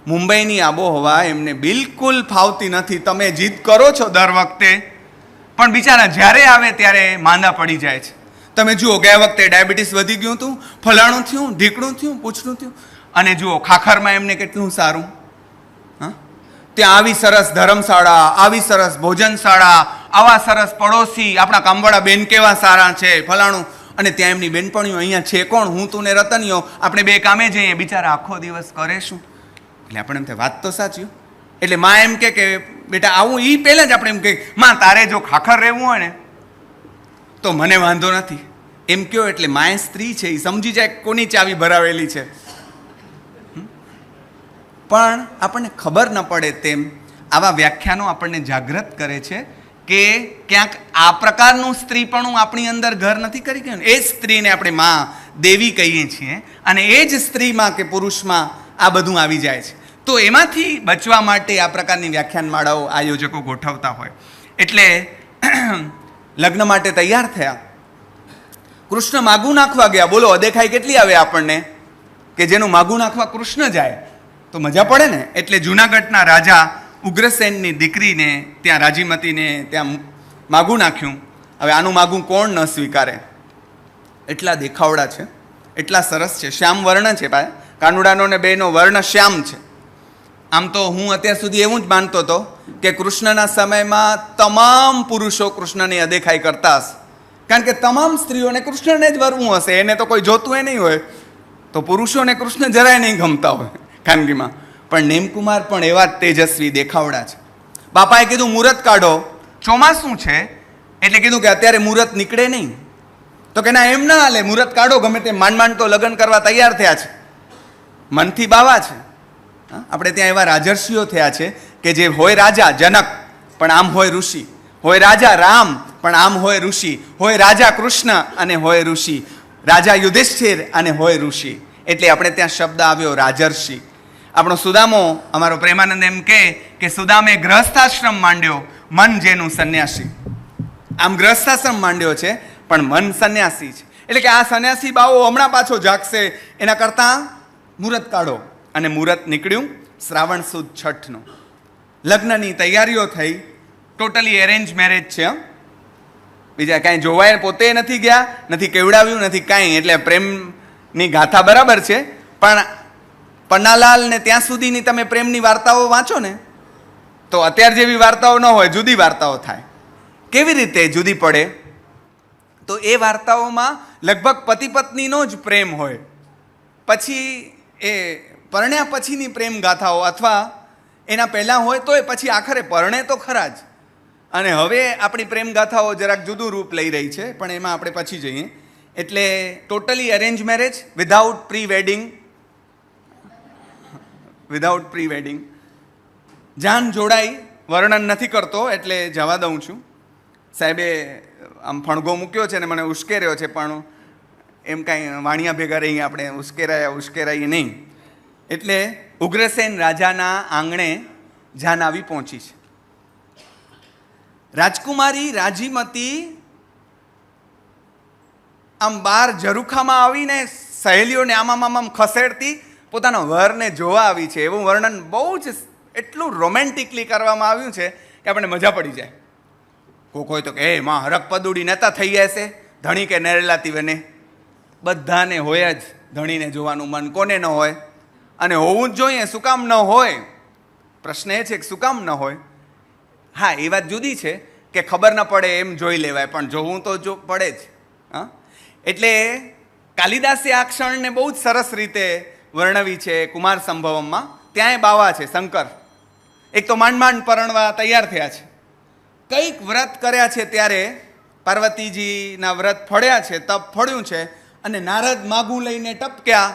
મુંબઈની આબોહવા એમને બિલકુલ ફાવતી નથી. તમે જીદ કરો છો દર વખતે, પણ બિચારા જ્યારે આવે ત્યારે માંદા પડી જાય છે. તમે જુઓ, ગયા વખતે ડાયાબિટીસ વધી ગયું હતું, ફલાણું થયું, ઢીકણું થયું, પૂછડું થયું, અને જુઓ ખાખરમાં એમને કેટલું સારું. હા, ત્યાં આવી સરસ ધર્મશાળા, આવી સરસ ભોજનશાળા, આવા સરસ પડોશી, આપણા કામવાળા બેન કેવા સારા છે, ફલાણું. અને ત્યાં એમની બેનપણીઓ, અહીંયા છે કોણ, હું તું ને રતનીઓ, આપણે બે કામે જઈએ, બિચારા આખો દિવસ કરે શું. એટલે આપણે એમ થાય વાત તો સાચી. એટલે માં એમ કે બેટા આવું, એ પહેલાં જ આપણે એમ કહે, માં તારે જો ખાખર રહેવું હોય ને તો મને વાંધો નથી એમ કહો. એટલે માએ સ્ત્રી છે, એ સમજી જાય કોની ચાવી ભરાવેલી છે. પણ આપણને ખબર ન પડે તેમ આવા વ્યાખ્યાનો આપણને જાગૃત કરે છે કે ક્યાંક આ પ્રકારનું સ્ત્રીપણું આપણી અંદર ઘર નથી કરી ગયું. એ સ્ત્રીને આપણે માં, દેવી કહીએ છીએ, અને એ જ સ્ત્રીમાં કે પુરુષમાં આ બધું આવી જાય છે. તો એમાંથી બચવા માટે આ પ્રકારની વ્યાખ્યાનમાળાઓ આયોજકો ગોઠવતા હોય. એટલે લગ્ન માટે તૈયાર થયા, કૃષ્ણ માગું નાખવા ગયા. બોલો, અદેખાઈ કેટલી આવે આપણને કે જેનું માગું નાખવા કૃષ્ણ જાય તો મજા પડે ને. એટલે જૂનાગઢના રાજા ઉગ્રસેનની દીકરીને ત્યાં રાજીમતીને ત્યાં માગું નાખ્યું. હવે આનું માગું કોણ ન સ્વીકારે? એટલા દેખાવડા છે, એટલા સરસ છે, શ્યામ વર્ણ છે. ભાઈ કાનુડાનો ને બેનો વર્ણ શ્યામ છે. આમ તો હું અત્યાર સુધી એવું જ માનતો હતો કે કૃષ્ણના સમયમાં તમામ પુરુષો કૃષ્ણની અદેખાઈ કરતા હશે, કારણ કે તમામ સ્ત્રીઓને કૃષ્ણને જ વરવું હશે, એને તો કોઈ જોતું એ નહીં હોય. તો પુરુષોને કૃષ્ણ જરાય નહીં ગમતા હોય ખાનગીમાં. પણ નેમકુમાર પણ એવા જ તેજસ્વી દેખાવડા છે. બાપાએ કીધું મુહૂર્ત કાઢો, ચોમાસું છે એટલે કીધું કે અત્યારે મુહૂર્ત નીકળે નહીં. તો કે ના, એમ ના હાલે, મુહૂર્ત કાઢો. ગમે તે માંડ માંડ તો લગ્ન કરવા તૈયાર થયા છે, મનથી બાવા છે. આપણે ત્યાં એવા રાજર્ષિઓ થયા છે કે જે હોય રાજા જનક પણ આમ હોય ઋષિ, હોય રાજા રામ પણ આમ હોય ઋષિ, હોય રાજા કૃષ્ણ અને હોય ઋષિ, રાજા યુધિષ્ઠિર અને હોય ઋષિ. એટલે આપણે ત્યાં શબ્દ આવ્યો રાજર્ષિ. આપણો સુદામો, અમારો પ્રેમાનંદ એમ કે સુદામે ગ્રહસ્થાશ્રમ માંડ્યો, મન જેનું સંન્યાસી. આમ ગ્રહસ્થાશ્રમ માંડ્યો છે પણ મન સંન્યાસી છે. એટલે કે આ સંન્યાસી બાવો હમણાં પાછો જાગશે, એના કરતાં મુહૂર્ત કાઢો. અને મુહૂર્ત નીકળ્યું શ્રાવણ સુદ છઠનું. લગ્નની તૈયારીઓ થઈ, ટોટલી એરેન્જ મેરેજ છે. બીજા કાંઈ જોવાય પોતે નથી ગયા, નથી કેવડાવ્યું, નથી કાંઈ. એટલે પ્રેમની ગાથા બરાબર છે, પણ પન્નાલાલ ને ત્યાં સુધીની તમે પ્રેમની વાર્તાઓ વાંચો ને તો અત્યાર જેવી વાર્તાઓ ન હોય, જુદી વાર્તાઓ થાય. કેવી રીતે જુદી પડે? તો એ વાર્તાઓમાં લગભગ પતિ પત્નીનો જ પ્રેમ હોય, પછી એ પરણ્યા પછીની પ્રેમ ગાથાઓ અથવા એના પહેલાં હોય તોય પછી આખરે પરણે તો ખરા જ. અને હવે આપણી પ્રેમ ગાથાઓ જરાક જુદું રૂપ લઈ રહી છે, પણ એમાં આપણે પછી જઈએ. એટલે totally arrange marriage without pre wedding, without pre wedding. જાન જોડાઈ વર્ણન નથી કરતો એટલે જવા દઉં છું. સાહેબે આમ ફણગો મૂક્યો છે ને મને ઉશ્કેર્યો છે, પણ એમ કાંઈ વાણિયા ભેગા રહી આપણે ઉશ્કેરાઈએ નહીં. એટલે ઉગ્રસેન રાજાના આંગણે જાન આવી પહોંચી છે. રાજકુમારી રાજીમતી આમ બાર ઝરૂખામાં આવીને સહેલીઓને આમ ખસેડતી પોતાના વરને જોવા આવી છે. એવું વર્ણન બહુ જ એટલું રોમેન્ટિકલી કરવામાં આવ્યું છે કે આપણને મજા પડી જાય. કોક હોય તો કે એ માં હરક પદુડી નતા થઈ જશે, ધણી કે નરેલાતી વને. બધાને હોય જ ધણીને જોવાનું મન, કોને ન હોય? અને હોવું જ જોઈએ. શું કામ ન હોય? પ્રશ્ન એ છે કે શું કામ ન હોય? હા, એ વાત જુદી છે કે ખબર ન પડે એમ જોઈ લેવાય, પણ જોવું તો જો પડે જ. હા, એટલે કાલિદાસે આ ક્ષણને બહુ જ સરસ રીતે વર્ણવી છે કુમાર સંભવમમાં. ત્યાંય બાવા છે શંકર. એક તો માંડ માંડ પરણવા તૈયાર થયા છે, કંઈક વ્રત કર્યા છે, ત્યારે પાર્વતીજીના વ્રત ફળ્યા છે, તપ ફળ્યું છે, અને નારદ માગું લઈને ટપક્યા.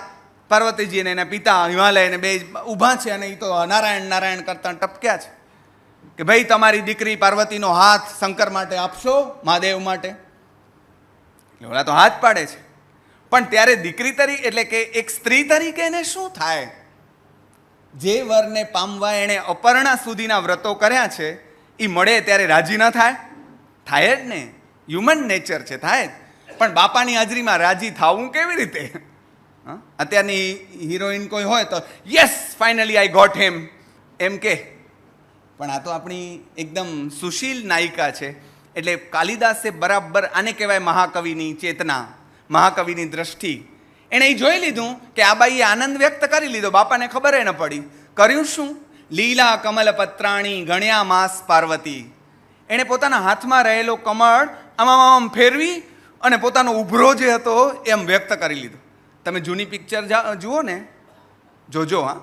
પાર્વતીજી અને એના પિતા હિમાલયને બે ઊભા છે, અને એ તો નારાયણ નારાયણ કરતા ટપક્યા છે કે ભાઈ તમારી દીકરી પાર્વતીનો હાથ શંકર માટે આપશો, મહાદેવ માટે. ઓલા તો હાથ પાડે છે, પણ ત્યારે દીકરી તરીકે એટલે કે એક સ્ત્રી તરીકે એને શું થાય? જે વરને પામવા એણે અપર્ણા સુધીના વ્રતો કર્યા છે એ મળે ત્યારે રાજી ન થાય? થાય જ ને, હ્યુમન નેચર છે, થાય જ. પણ બાપાની હાજરીમાં રાજી થવું કેવી રીતે? અત્યારની હિરોઈન કોઈ હોય તો યસ ફાઇનલી આઈ ગોટ હિમ એમ કે, પણ આ તો આપણી એકદમ સુશીલ નાયિકા છે. એટલે કાલિદાસે બરાબર આને કહેવાય મહાકવિની ચેતના, મહાકવિની દ્રષ્ટિ. એણે એ જોઈ લીધું કે આ બાઈએ આનંદ વ્યક્ત કરી લીધો, બાપાને ખબર ન પડી. કર્યું શું? લીલા કમલ પત્રાણી ગણ્યા માસ પાર્વતી. એણે પોતાના હાથમાં રહેલો કમળ આમ ફેરવી અને પોતાનો ઉભરો જે હતો એમ વ્યક્ત કરી લીધો. તમે જૂની પિક્ચર જુઓ ને, જોજો. હા,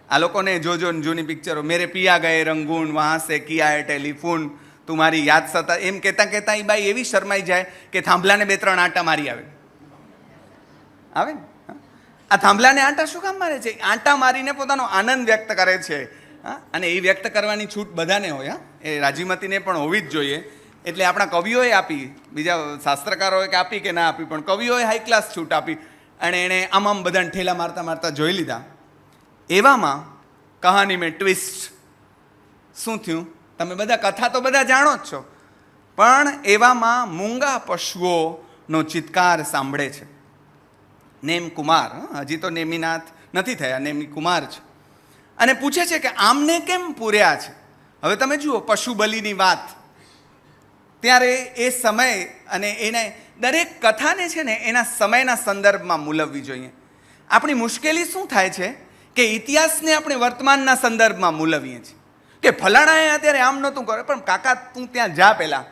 આ લોકોને જોજો જૂની પિક્ચરો. મેરે પિયા ગયે રંગૂન વહાં સે કિયા હે ટેલિફોન તું મારી યાદ સતા, એમ કહેતા કહેતા એ બાઈ એવી શરમાઈ જાય કે થાંભલાને 2-3 આંટા મારી આવે ને. આ થાંભલાને આંટા શું કામ મારે છે? આંટા મારીને પોતાનો આનંદ વ્યક્ત કરે છે. અને એ વ્યક્ત કરવાની છૂટ બધાને હોય. એ રાજીમતીને પણ હોવી જ જોઈએ. એટલે આપણા કવિઓએ આપી, બીજા શાસ્ત્રકારોએ કે આપી કે ના આપી, પણ કવિઓએ હાઈ ક્લાસ છૂટ આપી. અને એણે આમ બધાને ઠેલા મારતા મારતા જોઈ લીધા. એવામાં કહાની મેં ટ્વિસ્ટ શું થયું? તમે બધા કથા તો બધા જાણો જ છો, પણ એવામાં મૂંગા પશુઓનો ચિત્કાર સાંભળે છે. નેમ કુમાર, હજી તો નેમિનાથ નથી થયા, નેમી કુમાર છે. અને પૂછે છે કે આમને કેમ પૂર્યા છે? હવે તમે જુઓ પશુ બલિની વાત, ત્યારે એ સમય અને એને દરેક કથાને છે ને એના સમયના સંદર્ભમાં મૂલવવી જોઈએ. આપણી મુશ્કેલી શું થાય છે કે ઇતિહાસને આપણે વર્તમાનના સંદર્ભમાં મૂલવીએ છીએ. કે ફલાણાએ અત્યારે આમ નહોતું કરે, પણ કાકા તું ત્યાં જા પહેલાં,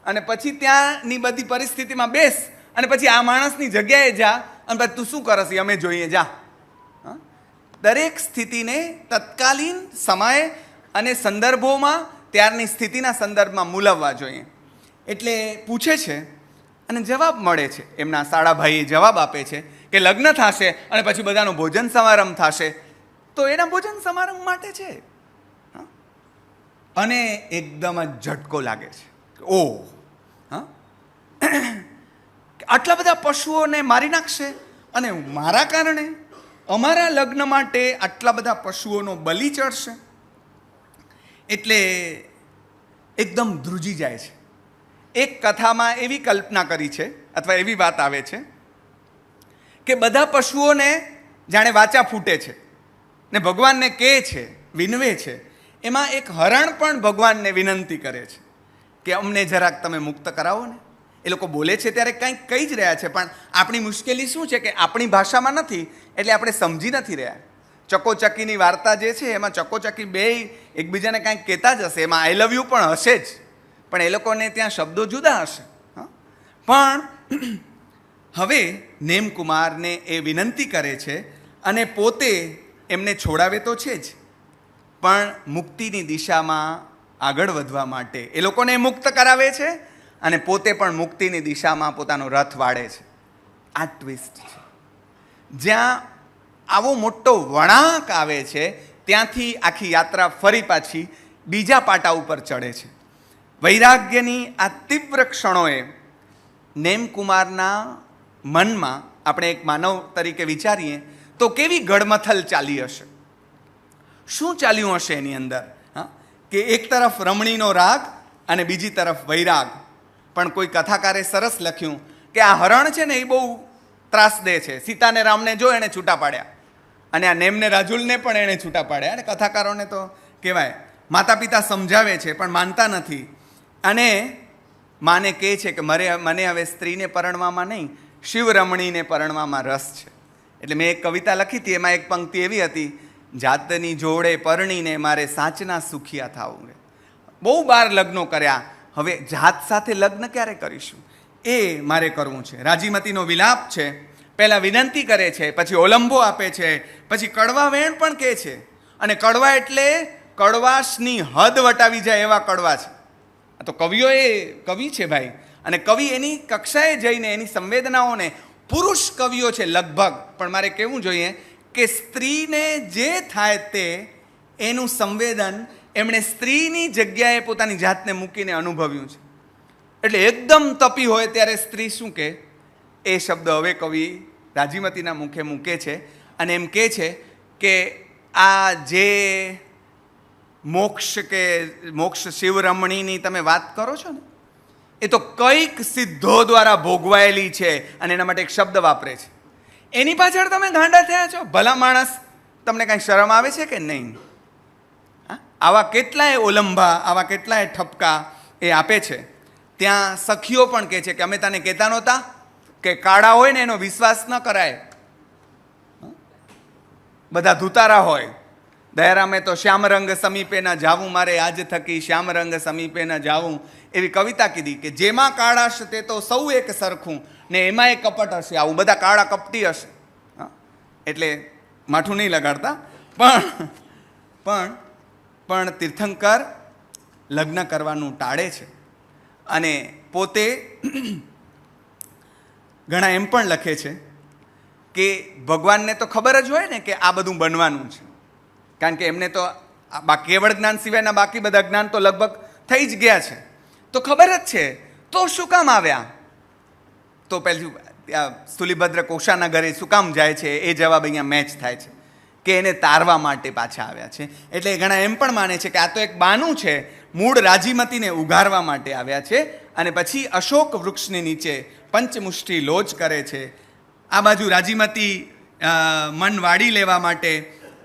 અને પછી ત્યાંની બધી પરિસ્થિતિમાં બેસ, અને પછી આ માણસની જગ્યાએ જા, અને પછી તું શું કરસ અમે જોઈએ, જા. દરેક સ્થિતિને તત્કાલીન સમય અને સંદર્ભોમાં ત્યારની સ્થિતિના સંદર્ભમાં મૂલવવા જોઈએ. એટલે પૂછે છે અને જવાબ મળે છે. એમના સાળાભાઈએ જવાબ આપે છે કે લગ્ન થશે અને પછી બધાનો ભોજન સમારંભ થશે, તો એના ભોજન સમારંભ માટે છે. અને એકદમ જ ઝટકો લાગે છે. ઓહ, આટલા બધા પશુઓને મારી નાખશે અને મારા કારણે અમારા લગ્ન માટે આટલા બધા પશુઓનો બલિ ચડશે. એટલે એકદમ ધ્રુજી જાય છે. એક કથામાં એવી કલ્પના કરી છે, અથવા એવી વાત આવે છે કે બધા પશુઓને જાણે વાચા ફૂટે છે ને ભગવાનને કહે છે, વિનવે છે. એમાં એક હરણ પણ ભગવાનને વિનંતી કરે છે કે અમને જરાક તમે મુક્ત કરાવો ને. એ લોકો બોલે છે ત્યારે કંઈક કહી જ રહ્યા છે, પણ આપણી મુશ્કેલી શું છે કે આપણી ભાષામાં નથી, એટલે આપણે સમજી નથી રહ્યા. ચકોચકીની વાર્તા જે છે એમાં ચકોચકી બે એકબીજાને કાંઈક કહેતા જ હશે, એમાં આઈ લવ યુ પણ હશે જ, પણ એ લોકોને ત્યાં શબ્દો જુદા હશે. પણ હવે નેમકુમારને એ વિનંતી કરે છે અને પોતે એમને છોડાવે તો છે જ, પણ મુક્તિની દિશામાં આગળ વધવા માટે એ લોકોને મુક્ત કરાવે છે અને પોતે પણ મુક્તિની દિશામાં પોતાનો રથ વાળે છે. આ ટ્વિસ્ટ છે. જ્યાં આવો મોટો વળાંક આવે છે ત્યાંથી આખી યાત્રા ફરી પાછી બીજા પાટા ઉપર ચડે છે. વૈરાગ્યની આ તીવ્ર ક્ષણોએ નેમકુમારના મનમાં આપણે એક માનવ તરીકે વિચારીએ તો કેવી ગડમથલ ચાલી હશે, શું ચાલ્યું હશે એની અંદર? કે એક તરફ રમણીનો રાગ અને બીજી તરફ વૈરાગ. પણ કોઈ કથાકારે સરસ લખ્યું કે આ હરણ છે ને એ બહુ ત્રાસ દે છે. સીતાને રામને જો એણે છૂટા પાડ્યા, અને આ નેમને રાજુલને પણ એણે છૂટા પાડ્યા. અને કથાકારોને તો કહેવાય માતા પિતા સમજાવે છે પણ માનતા નથી, અને માને કહે છે કે મને હવે સ્ત્રીને પરણવામાં નહીં, શિવ રમણીને પરણવામાં રસ છે. એટલે મેં એક કવિતા લખી હતી, એમાં એક પંક્તિ એવી હતી, જાતની જોડે પરણીને મારે સાચના સુખિયા થાવું. બહુ બાર લગ્નો કર્યા, હવે જાત સાથે લગ્ન ક્યારે કરીશું એ મારે કરવું છે. રાજીમતીનો વિલાપ છે. પહેલાં વિનંતી કરે છે, પછી ઓલંબો આપે છે, પછી કડવા વેણ પણ કહે છે. અને કડવા એટલે કડવાશની હદ વટાવી જાય એવા કડવા છે. આ તો કવિઓએ કવિ છે ભાઈ, અને કવિ એની કક્ષાએ જઈને એની સંવેદનાઓને, પુરુષ કવિઓ છે લગભગ, પણ મારે કહેવું જોઈએ કે સ્ત્રીને જે થાય તે એનું સંવેદન એમણે સ્ત્રીની જગ્યાએ પોતાની જાતને મૂકીને અનુભવ્યું છે. એટલે એકદમ તપી હોય ત્યારે સ્ત્રી શું કહે, એ શબ્દ હવે કવિ રાજીમતીના મુખે મૂકે છે અને એમ કહે છે કે આ જે મોક્ષ શિવરમણીની તમે વાત કરો છો ને, એ તો કઈક સિદ્ધો દ્વારા ભોગવાયેલી છે અને એના માટે એક શબ્દ વાપરે છે. એની પાછળ તમે ગાંડા થયા છો? ભલા માણસ, તમને કાંઈ શરમ આવે છે કે નહીં? આવા કેટલાય ઓલંબા, આવા કેટલાય ઠપકા એ આપે છે. ત્યાં સખીઓ પણ કહે છે કે અમે તને કહેતા નહોતા કે કાળા હોય ને એનો વિશ્વાસ ન કરાય, બધા ધુતારા હોય. દયારામે તો શ્યામ રંગ સમીપે ન જાવું, મારે આજ થકી શ્યામ રંગ સમીપે ન જાવું, એવી કવિતા કીધી કે જેમાં કાળા હશે તે તો સૌ એક સરખું, ને એમાં એક કપટ હશે, આવું બધા કાળા કપટી હશે. એટલે માઠું નહીં લગાડતા, પણ તીર્થંકર લગ્ન કરવાનું ટાળે છે. અને પોતે ઘણા એમ પણ લખે છે કે ભગવાનને તો ખબર જ હોય ને કે આ બધું બનવાનું છે, કારણ કે એમને તો કેવળ જ્ઞાન સિવાયના બાકી બધા જ્ઞાન તો લગભગ થઈ જ ગયા છે, તો ખબર જ છે, તો શું કામ આવ્યા? તો પહેલું સ્થુલીભદ્ર કોષાના ઘરે શું કામ જાય છે, એ જવાબ અહીંયા મેચ થાય છે કે એને તારવા માટે પાછા આવ્યા છે. એટલે ઘણા એમ પણ માને છે કે આ તો એક બાનું છે, મૂળ રાજીમતીને ઉગારવા માટે આવ્યા છે, અને પછી અશોક વૃક્ષની નીચે પંચમુષ્ટિ લોજ કરે છે. આ બાજુ રાજીમતી મન વાળી લેવા માટે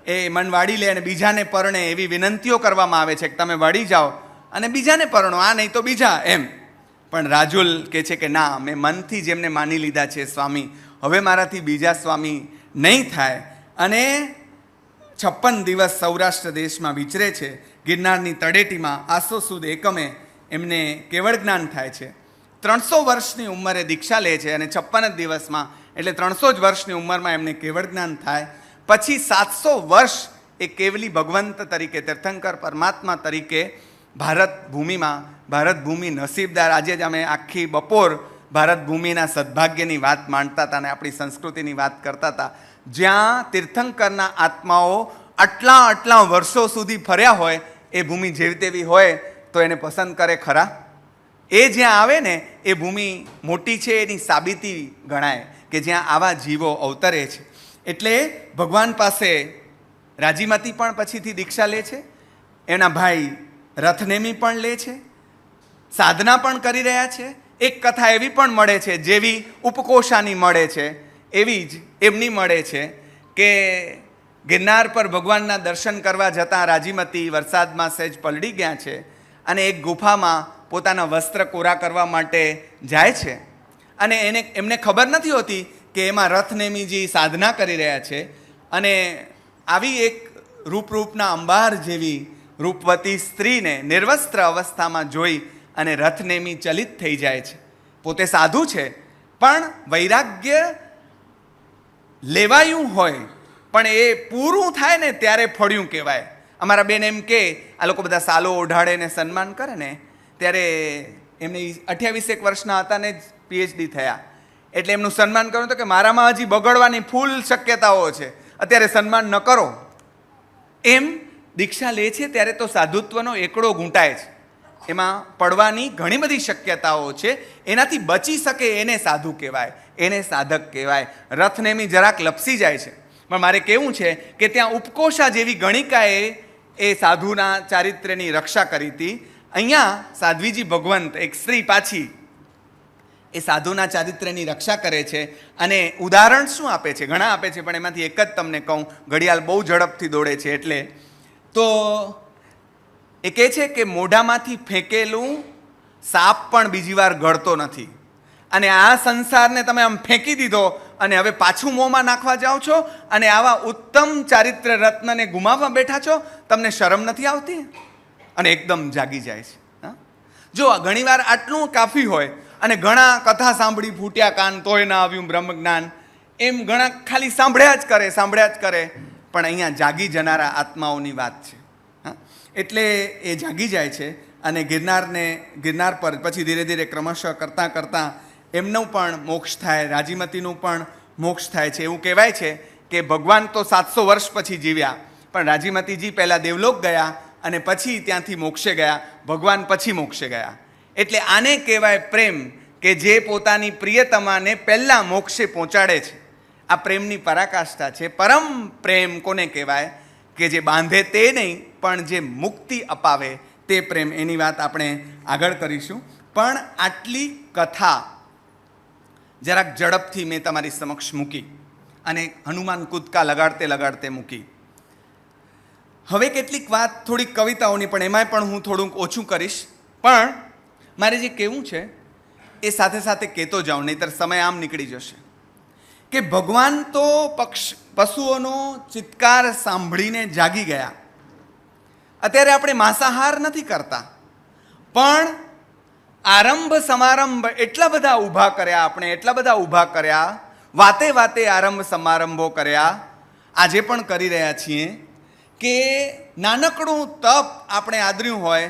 એ મન વાળી લે અને બીજાને પરણે એવી વિનંતીઓ કરવામાં આવે છે કે તમે વાળી જાઓ અને બીજાને પરણો, આ નહીં તો બીજા એમ. પણ રાજુલ કહે છે કે ના, મેં મનથી જેમને માની લીધા છે સ્વામી, હવે મારાથી બીજા સ્વામી નહીં થાય. અને 56 દિવસ સૌરાષ્ટ્ર દેશમાં વિચરે છે. ગિરનારની તળેટીમાં આસો સુદ એકમે એમને કેવળ જ્ઞાન થાય છે. 300 વર્ષની ઉંમરે દીક્ષા લે છે અને 56 જ દિવસમાં, એટલે 300 જ વર્ષની ઉંમરમાં એમને કેવળ જ્ઞાન થાય. પછી 700 વર્ષ એ કેવલી ભગવંત તરીકે, તીર્થંકર પરમાત્મા તરીકે ભારત ભૂમિ નસીબદાર. આજે જ અમે આખી બપોર ભારત ભૂમિના સદભાગ્યની વાત માંડતા હતા અને આપણી સંસ્કૃતિની વાત કરતા હતા, જ્યાં તીર્થંકરના આત્માઓ આટલા વર્ષો સુધી ફર્યા હોય, એ ભૂમિ જેવી તેવી હોય તો એને પસંદ કરે ખરા? એ જ્યાં આવે ને એ ભૂમિ મોટી છે એની સાબિતી ગણાય કે જ્યાં આવા જીવો અવતરે છે. એટલે ભગવાન પાસે રાજીમતી પણ પછીથી દીક્ષા લે છે, એના ભાઈ રથનેમી પણ લે છે, સાધના પણ કરી રહ્યા છે. એક કથા એવી પણ મળે છે, જેવી ઉપકોષાની મળે છે એવી જ એમની મળે છે કે ગિરનાર પર ભગવાનના દર્શન કરવા જતાં રાજીમતી વરસાદમાં સહેજ પલળી ગયા છે અને એક ગુફામાં પોતાના વસ્ત્ર કોરા કરવા માટે જાય છે. અને એમને ખબર નથી હોતી કે એમાં રથનેમીજી સાધના કરી રહ્યા છે. અને આવી એક રૂપના અંબાર જેવી રૂપવતી સ્ત્રીને નિર્વસ્ત્ર અવસ્થામાં જોઈ અને રથનેમી ચલિત થઈ જાય છે. પોતે સાધુ છે, પણ વૈરાગ્ય લેવાયું હોય પણ એ પૂરું થાય ને ત્યારે ફળ્યું કહેવાય. અમારા બેન એમ કે આ લોકો બધા સાલો ઓઢાડે ને સન્માન કરે ને, ત્યારે એમને 28 વર્ષના હતા ને જ PhD થયા, એટલે એમનું સન્માન કર્યું તો કે મારામાં હજી બગડવાની ફૂલ શક્યતાઓ છે, અત્યારે સન્માન ન કરો. એમ દીક્ષા લે છે ત્યારે તો સાધુત્વનો એકડો ઘૂંટાય છે, એમાં પડવાની ઘણી બધી શક્યતાઓ છે. એનાથી બચી શકે એને સાધુ કહેવાય, એને સાધક કહેવાય. રથનેમી જરાક લપસી જાય છે, પણ મારે કહેવું છે કે ત્યાં ઉપકોષા જેવી ગણિકાએ એ સાધુના ચારિત્ર્યની રક્ષા કરી હતી. અહીંયા સાધ્વીજી ભગવંત, એક સ્ત્રી પાછી એ સાધુના ચારિત્ર્યની રક્ષા કરે છે. અને ઉદાહરણ શું આપે છે? ઘણા આપે છે, પણ એમાંથી એક જ તમને કહું, ઘડિયાળ બહુ ઝડપથી દોડે છે એટલે. તો એ કહે છે કે મોઢામાંથી ફેંકેલું સાપ પણ બીજી વાર ગળતો નથી, અને આ સંસારને તમે આમ ફેંકી દીધો અને હવે પાછું મોંમાં નાખવા જાઓ છો અને આવા ઉત્તમ ચારિત્ર્ય રત્નને ગુમાવવા બેઠા છો, તમને શરમ નથી આવતી? અને એકદમ જાગી જાય છે. જો ઘણીવાર આટલું કાફી હોય અને ઘણા કથા સાંભળી ફૂટ્યા કાન તોય ના આવ્યું બ્રહ્મ જ્ઞાન, એમ ઘણા ખાલી સાંભળ્યા જ કરે, પણ અહીંયા જાગી જનારા આત્માઓની વાત છે. એટલે એ જાગી જાય છે અને ગિરનાર પર પછી ધીરે ધીરે ક્રમશઃ કરતાં એમનું પણ મોક્ષ થાય, રાજીમતીનું પણ મોક્ષ થાય છે. એવું કહેવાય છે કે ભગવાન તો 700 વર્ષ પછી જીવ્યા, પણ રાજીમતીજી પહેલાં દેવલોક ગયા અને પછી ત્યાંથી મોક્ષે ગયા, ભગવાન પછી મોક્ષે ગયા. એટલે આને કહેવાય પ્રેમ, કે જે પોતાની પ્રિયતમાને પહેલાં મોક્ષે પહોંચાડે છે. આ પ્રેમની પરાકાષ્ઠા છે. પરમ પ્રેમ કોને કહેવાય? કે જે બાંધે તે નહીં, પણ જે મુક્તિ અપાવે તે પ્રેમ. એની વાત આપણે આગળ કરીશું. પણ આટલી કથા જરાક ઝડપથી મેં તમારી સમક્ષ મૂકી અને હનુમાન કૂદકા લગાડતે લગાડતે મૂકી. હવે કેટલીક વાત થોડીક કવિતાઓની, પણ એમાંય પણ હું થોડુંક ઓછું કરીશ. પણ મારે જે કહેવું છે એ સાથે સાથે કહેતો જાઉં, નહીંતર સમય આમ નીકળી જશે. કે ભગવાન તો પશુઓનો ચિત્કાર સાંભળીને જાગી ગયા. અત્યારે આપણે માંસાહાર નથી કરતા, પણ આરંભ સમારંભ એટલા બધા ઊભા કર્યા, આપણે એટલા બધા ઊભા કર્યા, વાતે વાતે આરંભ સમારંભો કર્યા, આજે પણ કરી રહ્યા છીએ. કે નાનકડું તપ આપણે આદર્યું હોય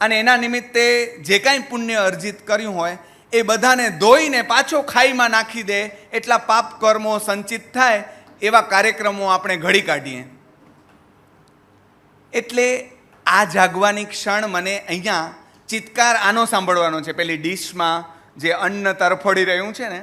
અને એના નિમિત્તે જે કાંઈ પુણ્ય અર્જિત કર્યું હોય એ બધાને ધોઈને પાછો ખાઈમાં નાખી દે, એટલા પાપ કર્મો સંચિત થાય, એવા કાર્યક્રમો આપણે ઘડી કાઢીએ. એટલે આ જાગવાની ક્ષણ મને અહીંયા ચિત્કાર આનો સાંભળવાનો છે. પેલી ડીશમાં જે અન્ન તરફડી રહ્યું છે ને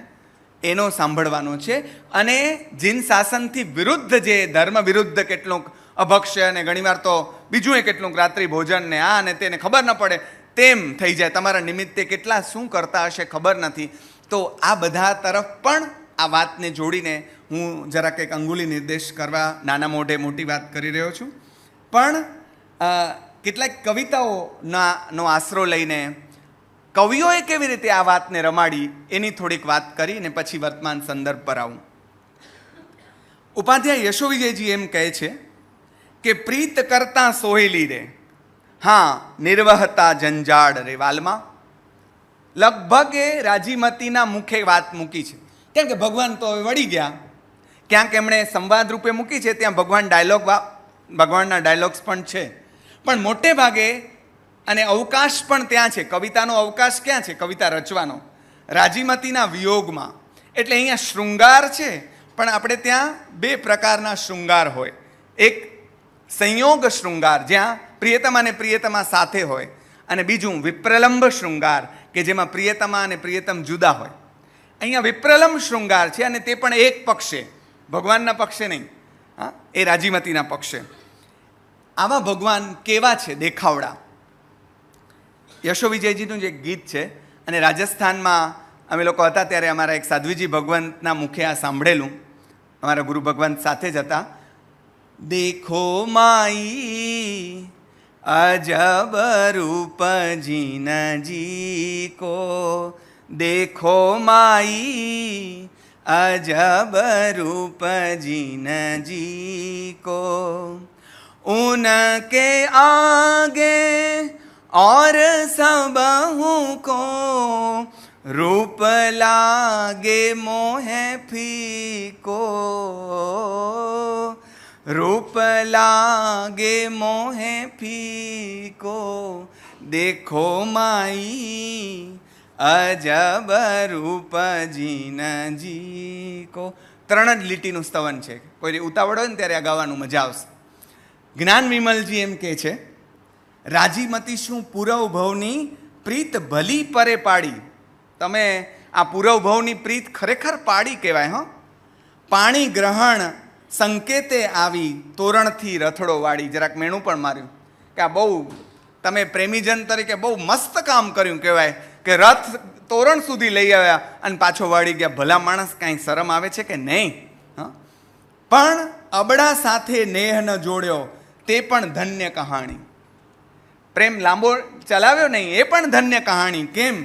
એનો સાંભળવાનો છે. અને જીન શાસનથી વિરુદ્ધ, જે ધર્મ વિરુદ્ધ કેટલુંક અભક્ષ્ય અને ઘણીવાર તો બીજું કેટલુંક રાત્રિ ભોજન ને આ અને તેને ખબર ન પડે તેમ થઈ જાય. તમારા નિમિત્તે કેટલા શું કરતા હશે ખબર નથી. તો આ બધા તરફ પણ આ વાતને જોડીને હું જરાક એક અંગુલી નિર્દેશ કરવા નાના મોઢે મોટી વાત કરી રહ્યો છું. પણ કેટલાક કવિતાઓનો આશરો લઈને કવિઓએ કેવી રીતે આ વાતને રમાડી એની થોડીક વાત કરીને પછી વર્તમાન સંદર્ભ પર આવું. ઉપાધ્યાય યશોવિજયજી એમ કહે છે કે પ્રીત કરતા સોહેલી રે, હા નિર્વહતા જંજાળ રે વાલમાં. લગભગ એ રાજીમતીના મુખે વાત મૂકી છે. કેમ કે ભગવાન તો હવે વળી ગયા. ક્યાંક એમણે સંવાદ રૂપે મૂકી છે, ત્યાં ભગવાનના ડાયલોગ્સ પણ છે, પણ મોટે ભાગે અને અવકાશ પણ ત્યાં છે. કવિતાનો અવકાશ ક્યાં છે? કવિતા રચવાનો રાજીમતીના વિયોગમાં. એટલે અહીંયા શૃંગાર છે, પણ આપણે ત્યાં બે પ્રકારના શૃંગાર હોય. એક સંયોગ શૃંગાર, જ્યાં પ્રિયતમા અને પ્રિયતમા સાથે હોય, અને બીજું વિપ્રલંબ શૃંગાર, કે જેમાં પ્રિયતમા અને પ્રિયતમ જુદા હોય. અહીંયા વિપ્રલંબ શૃંગાર છે, અને તે પણ એક પક્ષે, ભગવાનના પક્ષે નહીં, હા, એ રાજીમતીના પક્ષે. આવા ભગવાન કેવા છે? દેખાવડા. યશોવિજયજીનું જે ગીત છે, અને રાજસ્થાનમાં અમે લોકો હતા ત્યારે અમારા એક સાધ્વીજી ભગવંતના મુખે આ સાંભળેલું. અમારા ગુરુ ભગવંત સાથે જ હતા. દેખો માઈ અજબ રૂપ જીનજી કો, દેખો માઈ અજબ રૂપ જીનજી કો, उनके आगे और सबहु को रूप लागे मोहे फीको, रूप लागे मोहे फीको, देखो माई અજબ રૂપ જીનજી કો. 3 જ લીટીનું સ્તવન છે. કોઈ ઉતાવળ હોય ને ત્યારે આ ગાવાનું મજા આવશે. જ્ઞાન વિમલજી એમ કહે છે, રાજીમતી શું પૂરવ ભવની પ્રીત ભલી પરે પાડી. તમે આ પૂરવ ભવની પ્રીત ખરેખર પાડી કહેવાય. હં, પાણી ગ્રહણ સંકેતે આવી, તોરણથી રથડો વાળી. જરાક મેણું પણ માર્યું કે આ બહુ તમે પ્રેમીજન તરીકે બહુ મસ્ત કામ કર્યું કહેવાય, કે રથ તોરણ સુધી લઈ આવ્યા અને પાછો વાળી ગયા. ભલા માણસ કાંઈ શરમ આવે છે કે નહીં? હા, પણ અબડા સાથે નેહ ન જોડ્યો તે પણ ધન્ય કહાણી. પ્રેમ લાંબો ચલાવ્યો નહીં, એ પણ ધન્ય કહાણી. કેમ?